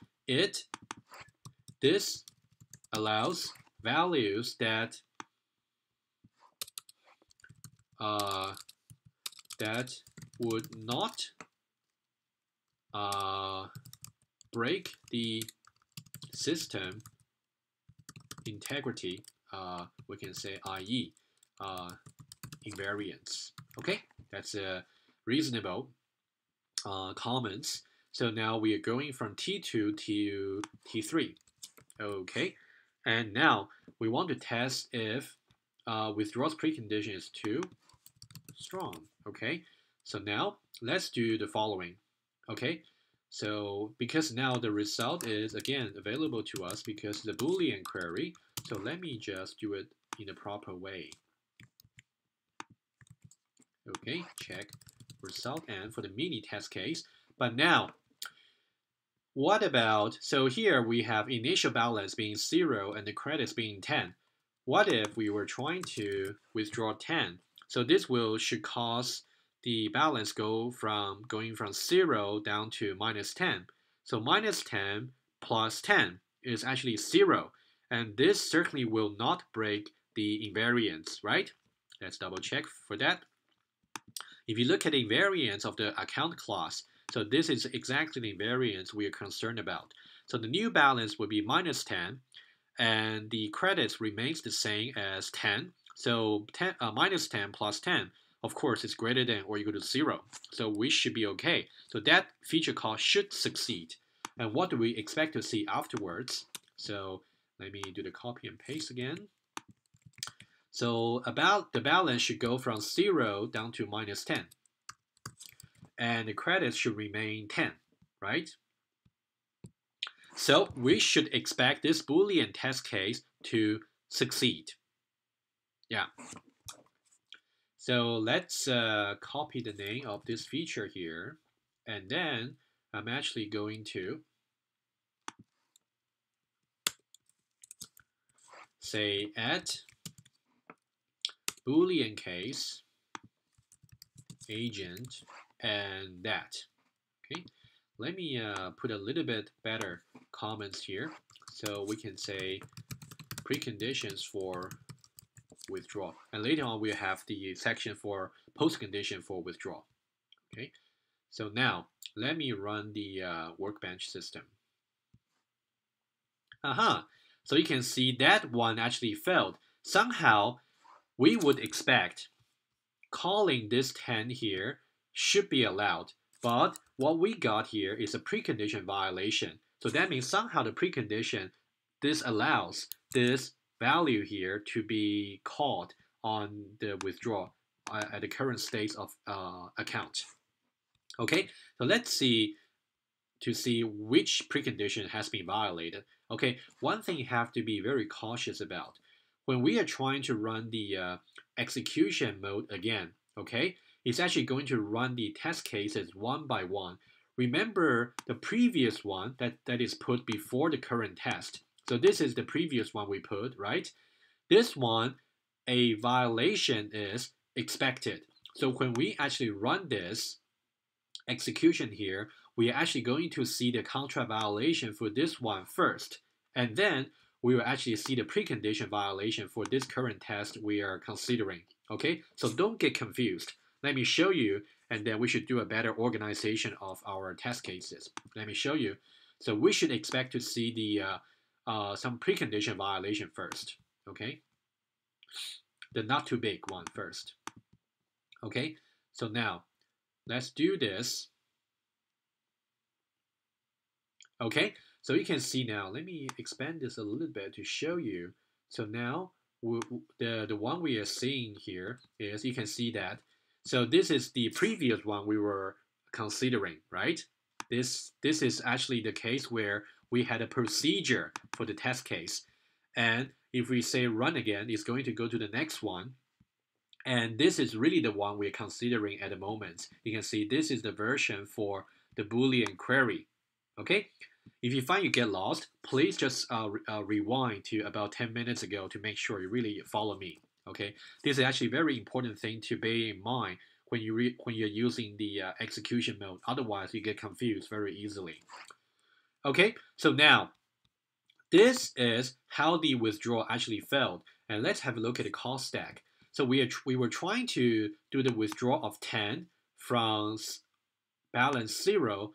this allows values that would not break the system integrity, we can say i.e. Invariance. Okay, that's a reasonable comments. So now we are going from T2 to T3. Okay, and now we want to test if withdrawal precondition is too strong. Okay, so now let's do the following. Okay, so because now the result is again available to us because the Boolean query. So let me just do it in the proper way. Okay, check result and for the mini test case. But now, what about, so here we have initial balance being 0 and the credits being 10. What if we were trying to withdraw 10? So this should cause the balance going from 0 down to minus 10. So minus 10 plus 10 is actually 0. And this certainly will not break the invariance, right? Let's double check for that. If you look at the invariance of the account class, so this is exactly the invariance we are concerned about. So the new balance will be minus 10, and the credits remains the same as 10. So minus 10 plus 10, of course, is greater than or equal to 0. So we should be okay. So that feature call should succeed. And what do we expect to see afterwards? So let me do the copy and paste again. So about the balance should go from 0 down to minus 10. And the credits should remain 10, right? So we should expect this Boolean test case to succeed. Yeah. So let's copy the name of this feature here. And then I'm actually going to say add Boolean case agent and that. Okay. Let me put a little bit better comments here. So we can say preconditions for withdrawal. And later on, we'll have the section for postcondition for withdrawal. Okay. So now, let me run the workbench system. So you can see that one actually failed. Somehow, we would expect calling this 10 here should be allowed. But what we got here is a precondition violation. So that means somehow the precondition disallows this value here to be called on the withdrawal at the current state of account. Okay, so let's see to see which precondition has been violated. Okay, one thing you have to be very cautious about when we are trying to run the execution mode again. Okay, it's actually going to run the test cases one by one. Remember the previous one that is put before the current test. So this is the previous one we put, right? This one, a violation is expected. So when we actually run this execution here, we are actually going to see the contract violation for this one first. And then we will actually see the precondition violation for this current test we are considering. Okay, so don't get confused. Let me show you, and then we should do a better organization of our test cases. Let me show you. So we should expect to see the some precondition violation first. Okay, the not too big one first. Okay, so now let's do this. Okay, so you can see now, let me expand this a little bit to show you. So now the one we are seeing here is, you can see that. So this is the previous one we were considering, right? This is actually the case where we had a procedure for the test case. And if we say run again, it's going to go to the next one. And this is really the one we're considering at the moment. You can see this is the version for the Boolean query. Okay, if you find you get lost, please just rewind to about 10 minutes ago to make sure you really follow me. Okay, this is actually a very important thing to bear in mind when you're using the execution mode. Otherwise, you get confused very easily. Okay, so now this is how the withdrawal actually failed, and let's have a look at the call stack. So we were trying to do the withdrawal of 10 from balance 0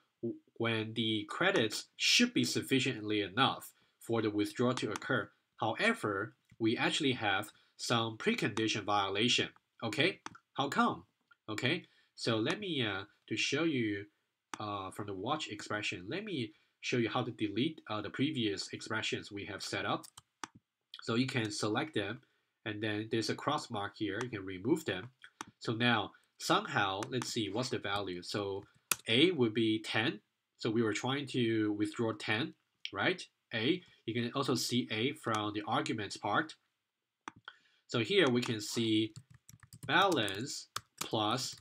when the credits should be sufficiently enough for the withdrawal to occur. However, we actually have some precondition violation. Okay, how come? Okay, so let me to show you from the watch expression, let me show you how to delete the previous expressions we have set up. So you can select them, and then there's a cross mark here, you can remove them. So now somehow, let's see what's the value. So A would be 10. So we were trying to withdraw 10, right? A. You can also see A from the arguments part. So here we can see balance plus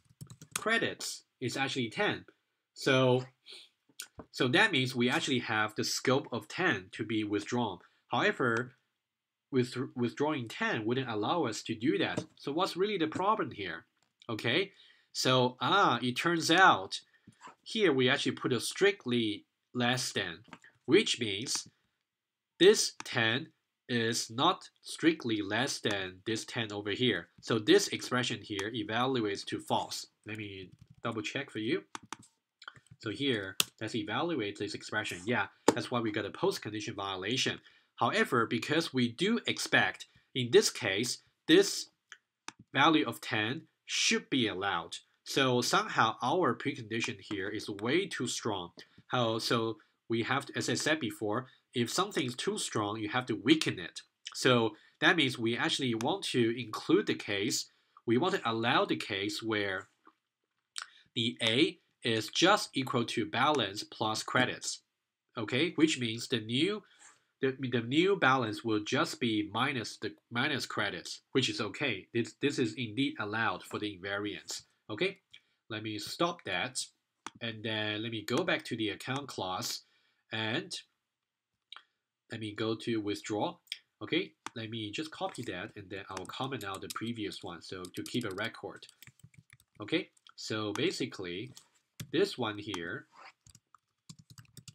credits is actually 10. So that means we actually have the scope of 10 to be withdrawn. However, withdrawing 10 wouldn't allow us to do that. So what's really the problem here? Okay, so it turns out here we actually put a strictly less than, which means this 10 is not strictly less than this 10 over here. So this expression here evaluates to false. Let me double check for you. So here, let's evaluate this expression. Yeah, that's why we got a postcondition violation. However, because we do expect, in this case, this value of 10 should be allowed. So somehow our precondition here is way too strong. So we have to, as I said before, if something is too strong, you have to weaken it. So that means we actually want to include the case, we want to allow the case where the A is just equal to balance plus credits, okay? Which means the new balance will just be minus credits, which is okay. This is indeed allowed for the invariance, okay? Let me stop that, and then let me go back to the account class, and let me go to withdraw, okay? Let me just copy that, and then I'll comment out the previous one, so to keep a record, okay? So basically, this one here,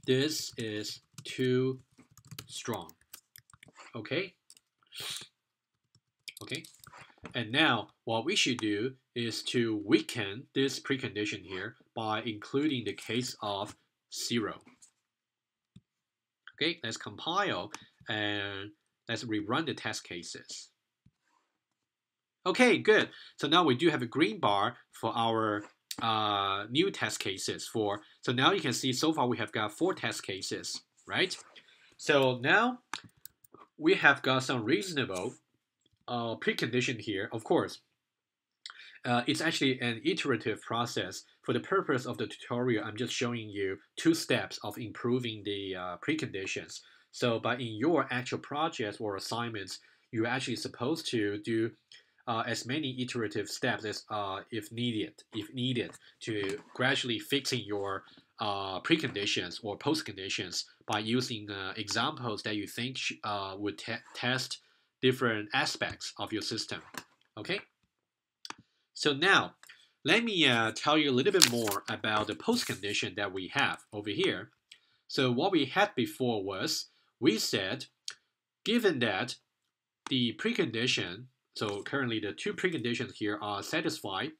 this is too strong, okay? Okay, and now what we should do is to weaken this precondition here by including the case of 0. Okay, let's compile and let's rerun the test cases. Okay, good. So now we do have a green bar for our new test cases. So now you can see so far we have got 4 test cases, right? So now we have got some reasonable precondition here. Of course, it's actually an iterative process. For the purpose of the tutorial, I'm just showing you 2 steps of improving the preconditions. So, but in your actual projects or assignments, you're actually supposed to do as many iterative steps as if needed, to gradually fixing your preconditions or postconditions by using examples that you think would test different aspects of your system. Okay. So now, let me tell you a little bit more about the postcondition that we have over here. So what we had before was, we said, given that the precondition, so currently the 2 preconditions here are satisfied,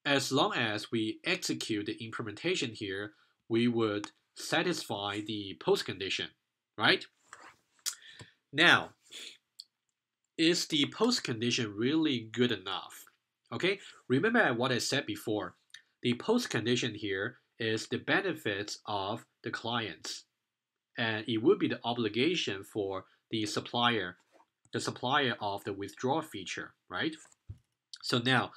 as long as we execute the implementation here, we would satisfy the postcondition, right? Now, is the postcondition really good enough? Okay, remember what I said before. The postcondition here is the benefits of the clients, and it would be the obligation for the supplier of the withdrawal feature, right? So now,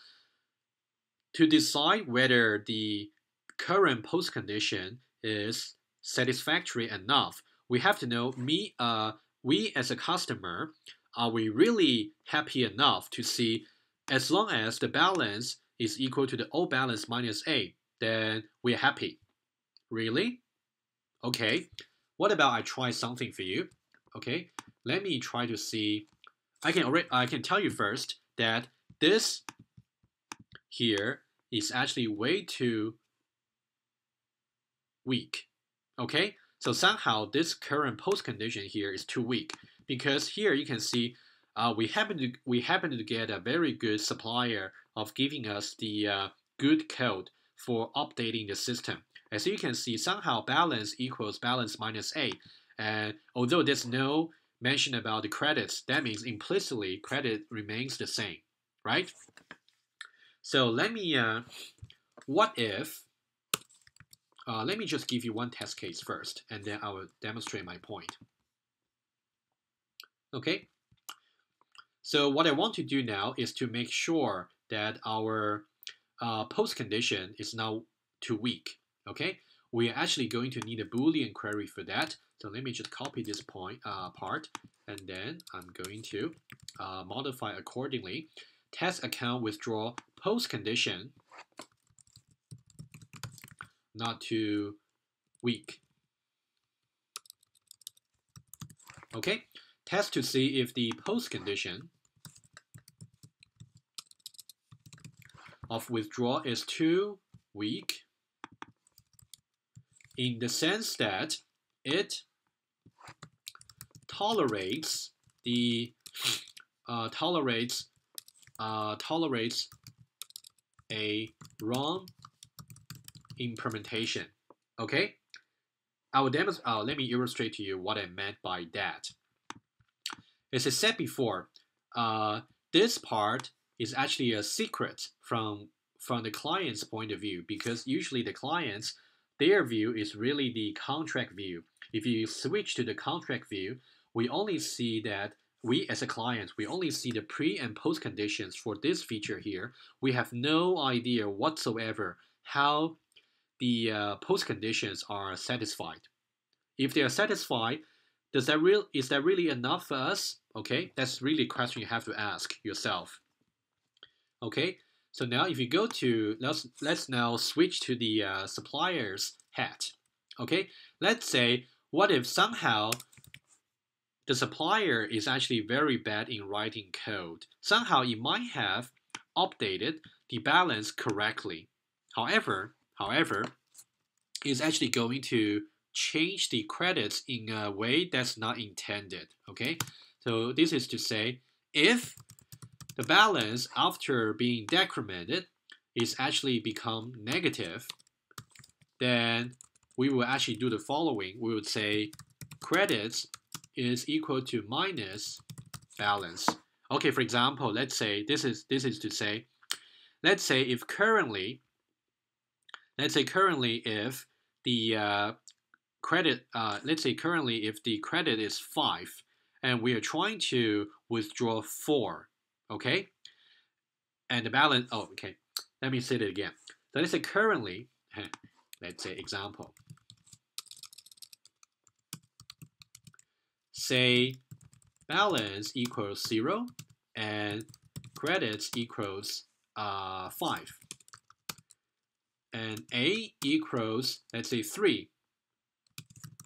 to decide whether the current postcondition is satisfactory enough, we have to know we as a customer, are we really happy enough to see as long as the balance is equal to the O balance minus A, then we're happy. Really? Okay. What about I try something for you? Okay. Let me try to see. I can tell you first that this here is actually way too weak. Okay. So somehow this current postcondition here is too weak, because here you can see we happen to get a very good supplier of giving us the good code for updating the system. As you can see, somehow balance equals balance minus A, and although there's no mention about the credits, that means implicitly credit remains the same, right? So let me what if let me just give you one test case first, and then I will demonstrate my point. Okay. So what I want to do now is to make sure that our postcondition is now too weak. Okay, we are actually going to need a Boolean query for that. So let me just copy this part, and then I'm going to modify accordingly. Test account withdraw postcondition not too weak. Okay, test to see if the postcondition of withdrawal is too weak, in the sense that it tolerates tolerates a wrong implementation. Okay, I will demonstrate. Let me illustrate to you what I meant by that. As I said before, this part is actually a secret from the client's point of view, because usually the clients, their view is really the contract view. If you switch to the contract view, we only see that we as a client, we only see the pre and post conditions for this feature here. We have no idea whatsoever how the post conditions are satisfied. If they are satisfied, is that really enough for us? Okay, that's really a question you have to ask yourself. Okay, so now if you go to, let's now switch to the supplier's hat. Okay, let's say, what if somehow the supplier is actually very bad in writing code? Somehow it might have updated the balance correctly. However, it's actually going to change the credits in a way that's not intended. Okay, so this is to say, if the balance after being decremented is actually become negative, then we will actually do the following. We would say credits is equal to minus balance. Okay, for example, let's say this is to say, let's say currently if the credit, let's say currently if the credit is 5 and we are trying to withdraw 4, okay, and the balance, oh, okay, let me say it again. So let's say currently, let's say example, say balance equals 0 and credits equals 5, and A equals, let's say 3,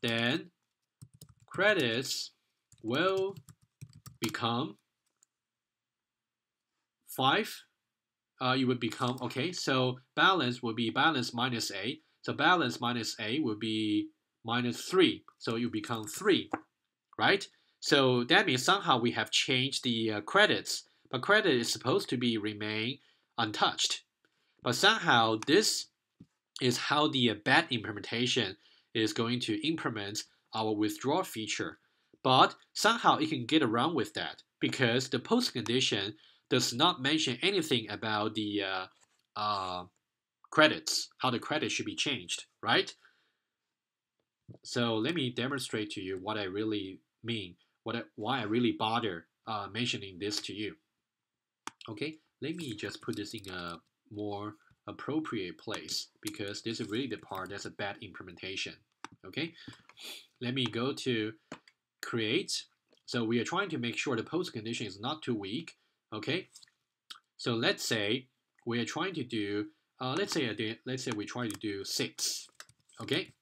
then credits will become 5. It would become, okay, so balance will be balance minus A. So balance minus A will be minus 3. So it will become 3, right? So that means somehow we have changed the credits, but credit is supposed to be remain untouched. But somehow this is how the bad implementation is going to implement our withdrawal feature. But somehow it can get around with that because the post condition does not mention anything about the credits, how the credit should be changed, right? So let me demonstrate to you what I really mean, why I really bother mentioning this to you. Okay, let me just put this in a more appropriate place because this is really the part that's a bad implementation. Okay, let me go to create. So we are trying to make sure the post condition is not too weak. Okay, so let's say we are trying to do, let's say we try to do 6. Okay,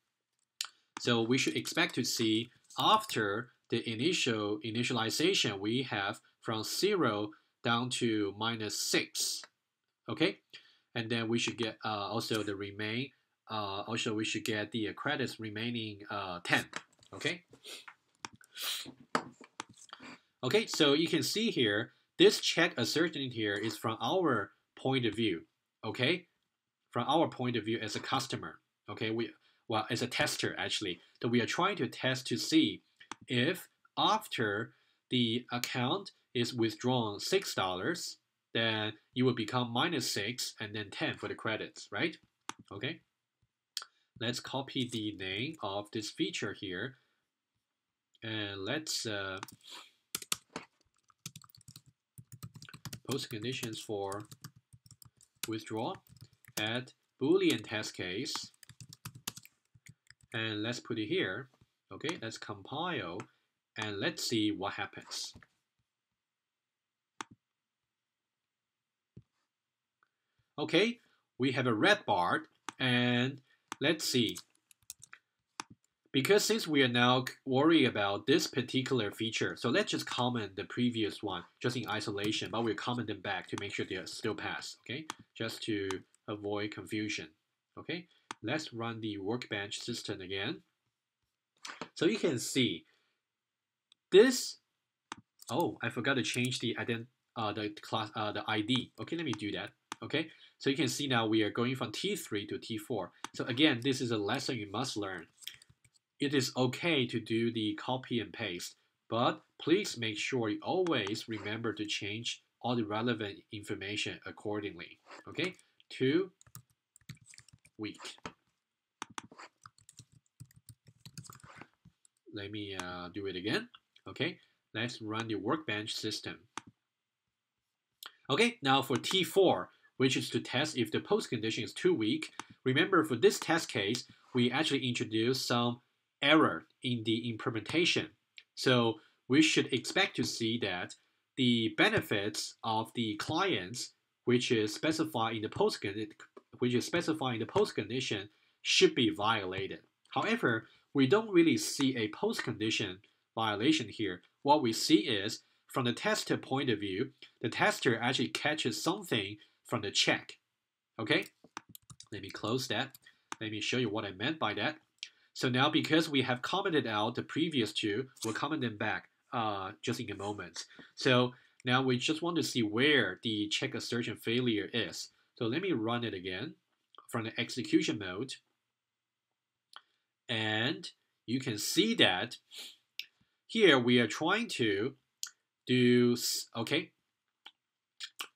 so we should expect to see after the initialization we have from 0 down to minus 6. Okay, and then we should get also the remain. Also, we should get the credits remaining 10. Okay. Okay, so you can see here, this check assertion here is from our point of view. Okay, from our point of view as a customer. Okay, well, as a tester actually. So we are trying to test to see if after the account is withdrawn $6, then it will become minus 6 and then 10 for the credits, right? Okay. Let's copy the name of this feature here. And let's post conditions for withdrawal, add Boolean test case. And let's put it here. Okay, let's compile and let's see what happens. Okay, we have a red bar, and let's see. Because since we are now worried about this particular feature, so let's just comment the previous one just in isolation, but we'll comment them back to make sure they still pass, okay? Just to avoid confusion, okay? Let's run the workbench system again. So you can see this, oh, I forgot to change the ID. Okay, let me do that. Okay, so you can see now we are going from T3 to T4. So again, this is a lesson you must learn. It is okay to do the copy and paste, but please make sure you always remember to change all the relevant information accordingly. Okay, 2 week. Let me do it again. Okay, let's run the workbench system. Okay, now for T4, which is to test if the post condition is too weak. Remember, for this test case, we actually introduced some error in the implementation. So we should expect to see that the benefits of the clients, which is specified in the post condition, should be violated. However, we don't really see a post condition violation here. What we see is, from the tester point of view, the tester actually catches something from the check. Okay, let me close that. Let me show you what I meant by that. So now, because we have commented out the previous two, we'll comment them back just in a moment. So now we just want to see where the check assertion failure is. So let me run it again from the execution mode. And you can see that here we are trying to do, okay.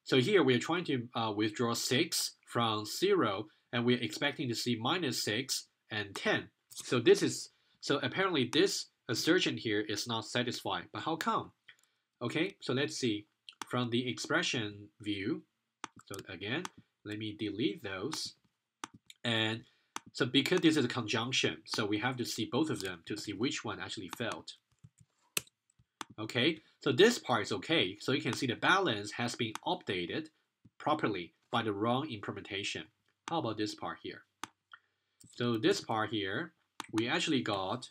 So here we are trying to withdraw 6 from 0, and we're expecting to see -6 and 10. So apparently this assertion here is not satisfied. But how come? Okay, so let's see. From the expression view, so again, let me delete those. And so because this is a conjunction, so we have to see both of them to see which one actually failed. Okay, so this part is okay. So you can see the balance has been updated properly by the wrong implementation. How about this part here? So this part here, we actually got,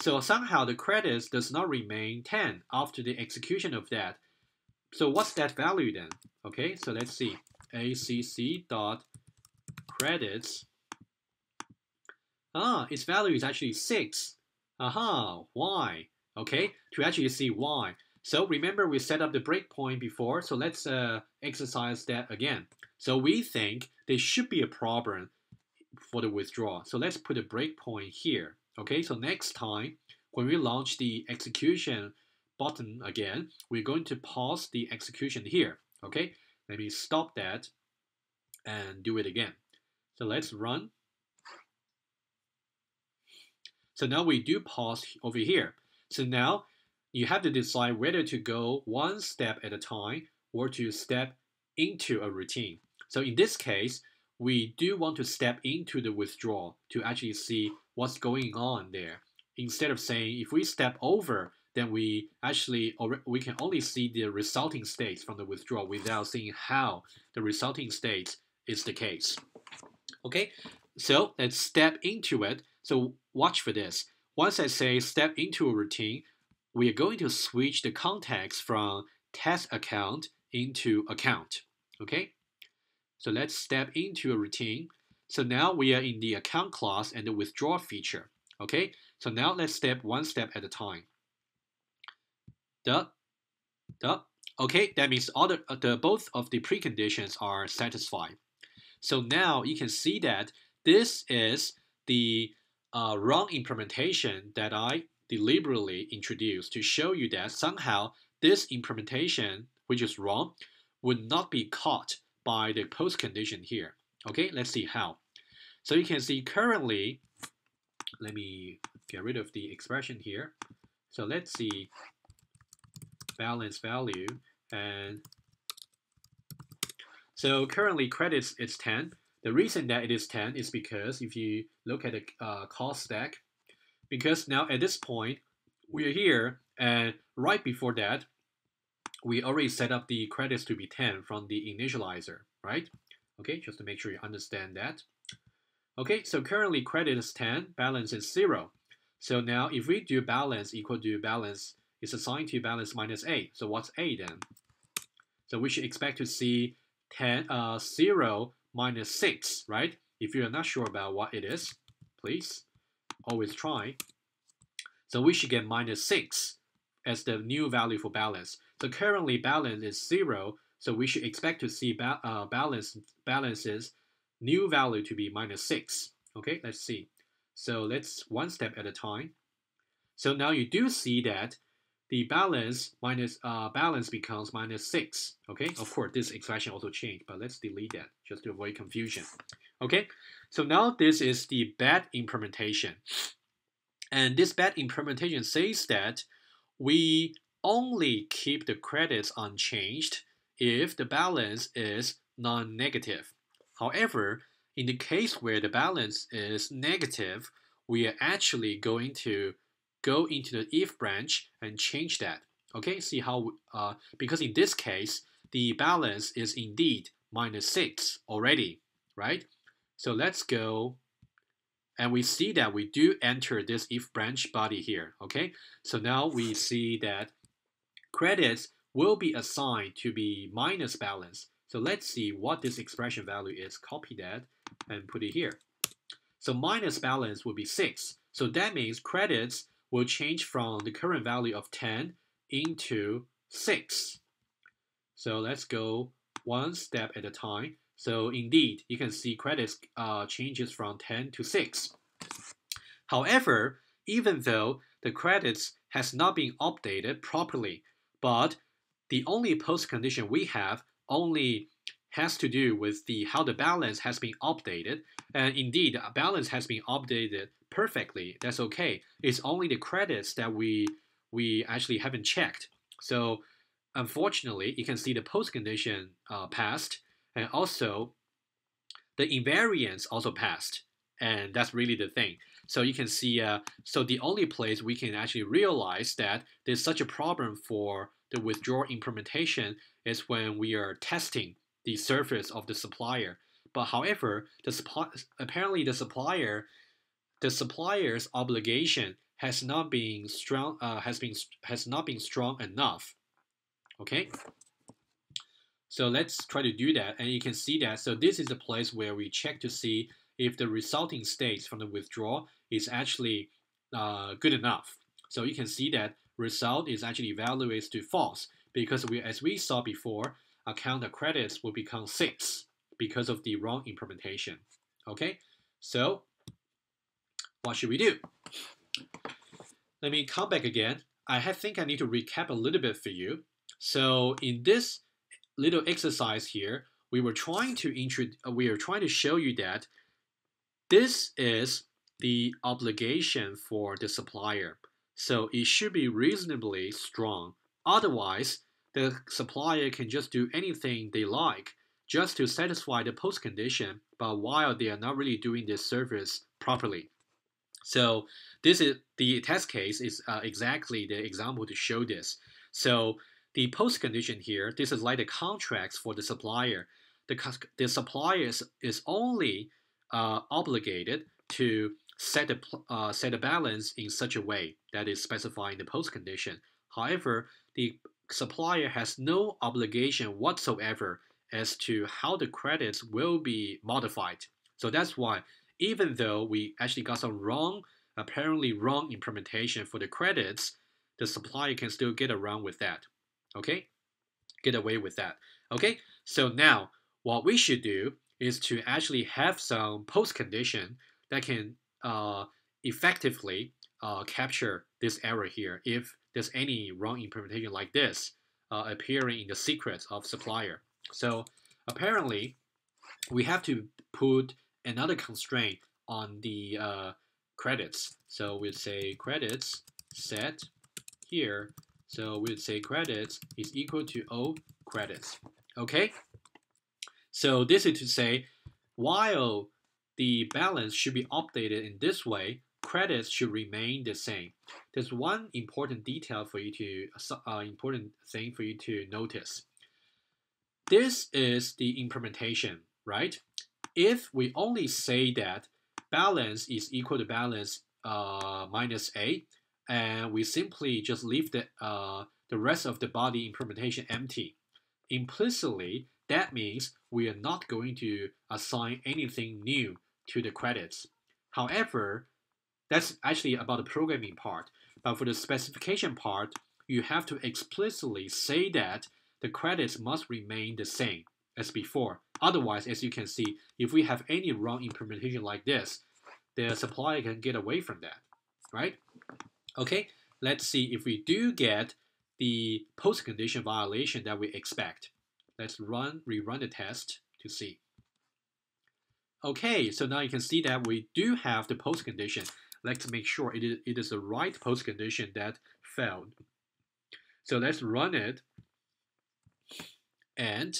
so somehow the credits does not remain 10 after the execution of that. So what's that value then? Okay, so let's see. ACC.credits. Its value is actually 6. Why? Okay, to actually see why. So remember we set up the breakpoint before, so let's exercise that again. So we think there should be a problem for the withdrawal. So let's put a breakpoint here. Okay, so next time when we launch the execution button again, we're going to pause the execution here. Okay, let me stop that and do it again. So let's run. So now we do pause over here. So now you have to decide whether to go one step at a time or to step into a routine. So in this case, we do want to step into the withdrawal to actually see what's going on there. Instead of saying if we step over, then we can only see the resulting states from the withdrawal without seeing how the resulting state is the case. Okay, so let's step into it. So watch for this. Once I say step into a routine, we are going to switch the context from test account into account. Okay, so let's step into a routine. So now we are in the account class and the withdraw feature. Okay, so now let's step one step at a time. Okay, that means all both of the preconditions are satisfied. So now you can see that this is the wrong implementation that I deliberately introduced to show you that somehow this implementation, which is wrong, would not be caught by the post condition here. Okay, let's see how. So you can see currently, let me get rid of the expression here. So let's see balance value, and so currently credits is 10. The reason that it is 10 is because if you look at the cost stack, because now at this point, we're here, and right before that, we already set up the credits to be 10 from the initializer, right? Okay, just to make sure you understand that. Okay, so currently credit is 10, balance is 0. So now if we do balance equal to balance is assigned to balance minus A. So what's A then? So we should expect to see 0 minus 6, right? If you're not sure about what it is, please always try. So we should get minus 6 as the new value for balance. So currently balance is 0, so we should expect to see balance's new value to be minus 6. Okay, let's see. So let's one step at a time. So now you do see that the balance becomes minus 6. Okay, of course this expression also changed, but let's delete that just to avoid confusion. Okay, so now this is the bad implementation. And this bad implementation says that we only keep the credits unchanged if the balance is non-negative. However, in the case where the balance is negative, we are actually going to go into the if branch and change that. Okay, see how, because in this case, the balance is indeed minus 6 already, right? So let's go, and we see that we do enter this if branch body here, okay? So now we see that credits will be assigned to be minus balance. So let's see what this expression value is. Copy that and put it here. So minus balance will be 6. So that means credits will change from the current value of 10 into 6. So let's go one step at a time. So indeed, you can see credits changes from 10 to 6. However, even though the credits has not been updated properly, but the only postcondition we have only has to do with how the balance has been updated, and indeed the balance has been updated perfectly. That's okay. It's only the credits that we actually haven't checked. So unfortunately, you can see the postcondition passed, and also the invariance also passed, and that's really the thing. So you can see, so the only place we can actually realize that there's such a problem for the withdrawal implementation is when we are testing the surface of the supplier. But however, apparently the supplier's obligation has not been strong enough. Okay. So let's try to do that, and you can see that. So this is the place where we check to see if the resulting states from the withdrawal is actually good enough. So you can see that result is actually evaluated to false because as we saw before, account of credits will become 6 because of the wrong implementation. Okay, so what should we do? Let me come back again. I think I need to recap a little bit for you. So in this little exercise here, we are trying to show you that this is the obligation for the supplier. So it should be reasonably strong. Otherwise, the supplier can just do anything they like just to satisfy the postcondition, but while they are not really doing this service properly. So this is the test case is exactly the example to show this. So the postcondition here, this is like the contracts for the supplier. The supplier is only obligated to set a balance in such a way that is specified in the postcondition. However, the supplier has no obligation whatsoever as to how the credits will be modified. So that's why, even though we actually got some apparently wrong implementation for the credits, the supplier can still get around with that. Okay? Get away with that. Okay? So now, what we should do is to actually have some postcondition that can effectively capture this error here if there's any wrong implementation like this appearing in the secrets of supplier. So apparently, we have to put another constraint on the credits. So we'd say credits set here. So we'd say credits is equal to O credits. Okay? So this is to say, while the balance should be updated in this way, credits should remain the same. There's one important detail for you to important thing for you to notice. This is the implementation, right? If we only say that balance is equal to balance minus A, and we simply just leave the rest of the body implementation empty, implicitly that means we are not going to assign anything new to the credits. However, that's actually about the programming part. But for the specification part, you have to explicitly say that the credits must remain the same as before. Otherwise, as you can see, if we have any wrong implementation like this, the supplier can get away from that, right? Okay, let's see if we do get the post-condition violation that we expect. Let's rerun the test to see. Okay, so now you can see that we do have the post-condition. Let's make sure it is the right post-condition that failed. So let's run it. And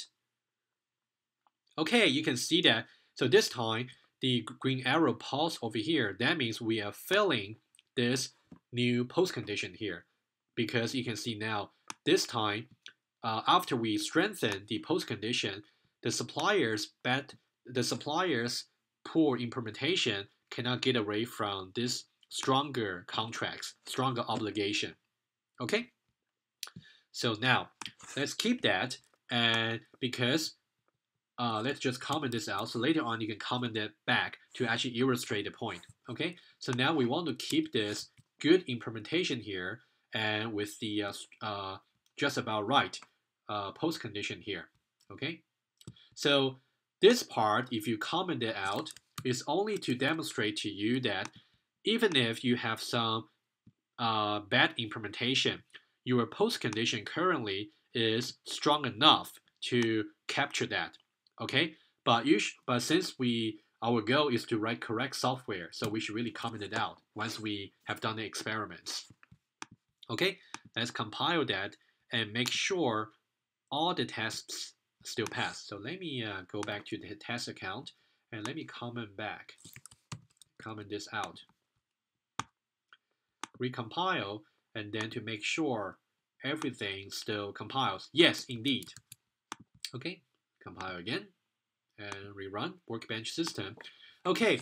okay, you can see that. So this time, the green arrow pulse over here, that means we are filling this new post-condition here. Because you can see now, this time, after we strengthen the post-condition, the supplier's poor implementation cannot get away from this stronger contracts, stronger obligation. Okay? So now, let's keep that, and because let's just comment this out. So later on, you can comment that back to actually illustrate the point. Okay? So now we want to keep this good implementation here, and with the just about right post condition here. Okay? So this part, if you comment it out, is only to demonstrate to you that even if you have some bad implementation, your post condition currently is strong enough to capture that. Okay, but since our goal is to write correct software, so we should really comment it out once we have done the experiments. Okay, let's compile that and make sure all the tests still pass. So let me go back to the test account and let me comment this out. Recompile, and then to make sure everything still compiles. Yes, indeed. Okay, compile again and rerun workbench system. Okay,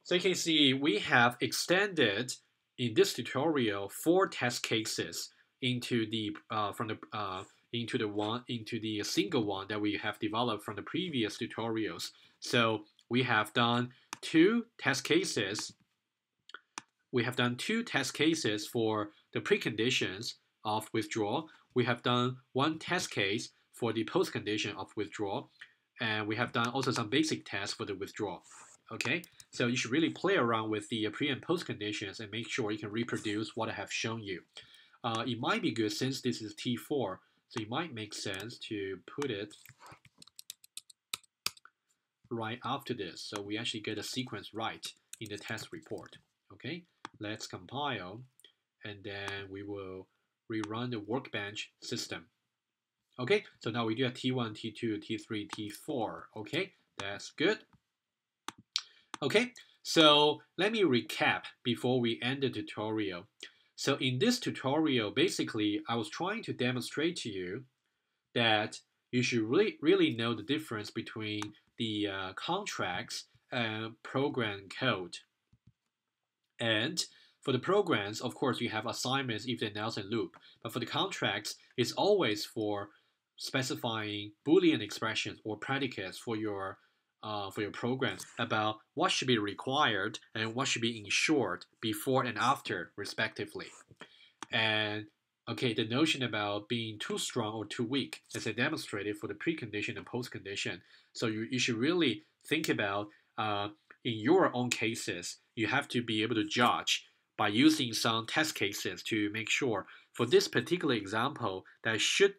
so you can see we have extended in this tutorial 4 test cases into the into the single one that we have developed from the previous tutorials. So we have done 2 test cases. We have done 2 test cases for the preconditions of withdrawal. We have done 1 test case for the postcondition of withdrawal, and we have done also some basic tests for the withdrawal. Okay, so you should really play around with the pre and post conditions and make sure you can reproduce what I have shown you. It might be good, since this is T4, so it might make sense to put it right after this, so we actually get a sequence right in the test report. Okay, let's compile, and then we will rerun the workbench system. Okay, so now we do have T1, T2, T3, T4. Okay, that's good. Okay, so let me recap before we end the tutorial. So in this tutorial, basically, I was trying to demonstrate to you that you should really know the difference between the contracts and program code. And for the programs, of course, you have assignments, if then else, and loop. But for the contracts, it's always for specifying Boolean expressions or predicates for your program about what should be required and what should be ensured before and after, respectively. And okay, the notion about being too strong or too weak, as I demonstrated for the precondition and postcondition. So you should really think about in your own cases, you have to be able to judge by using some test cases to make sure for this particular example that should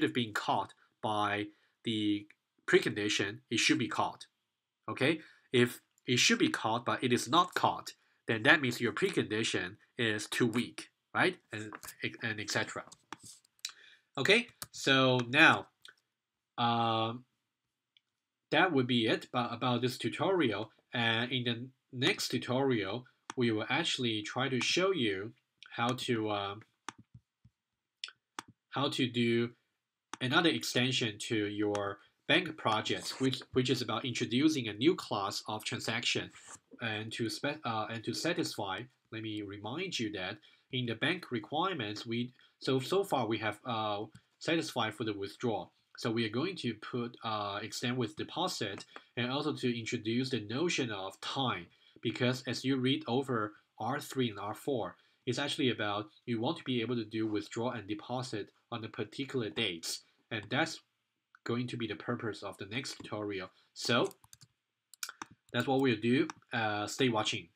have been caught by the precondition, it should be caught. Okay, if it should be caught but it is not caught, then that means your precondition is too weak, right? And etc. Okay, so now that would be it about this tutorial. And in the next tutorial, we will actually try to show you how to do another extension to your bank projects, which is about introducing a new class of transaction, and to satisfy. Let me remind you that in the bank requirements, so far we have satisfied for the withdrawal. So we are going to put extend with deposit, and also to introduce the notion of time, because as you read over R3 and R4, It's actually about you want to be able to do withdraw and deposit on a particular dates, and that's going to be the purpose of the next tutorial. So that's what we'll do. Stay watching.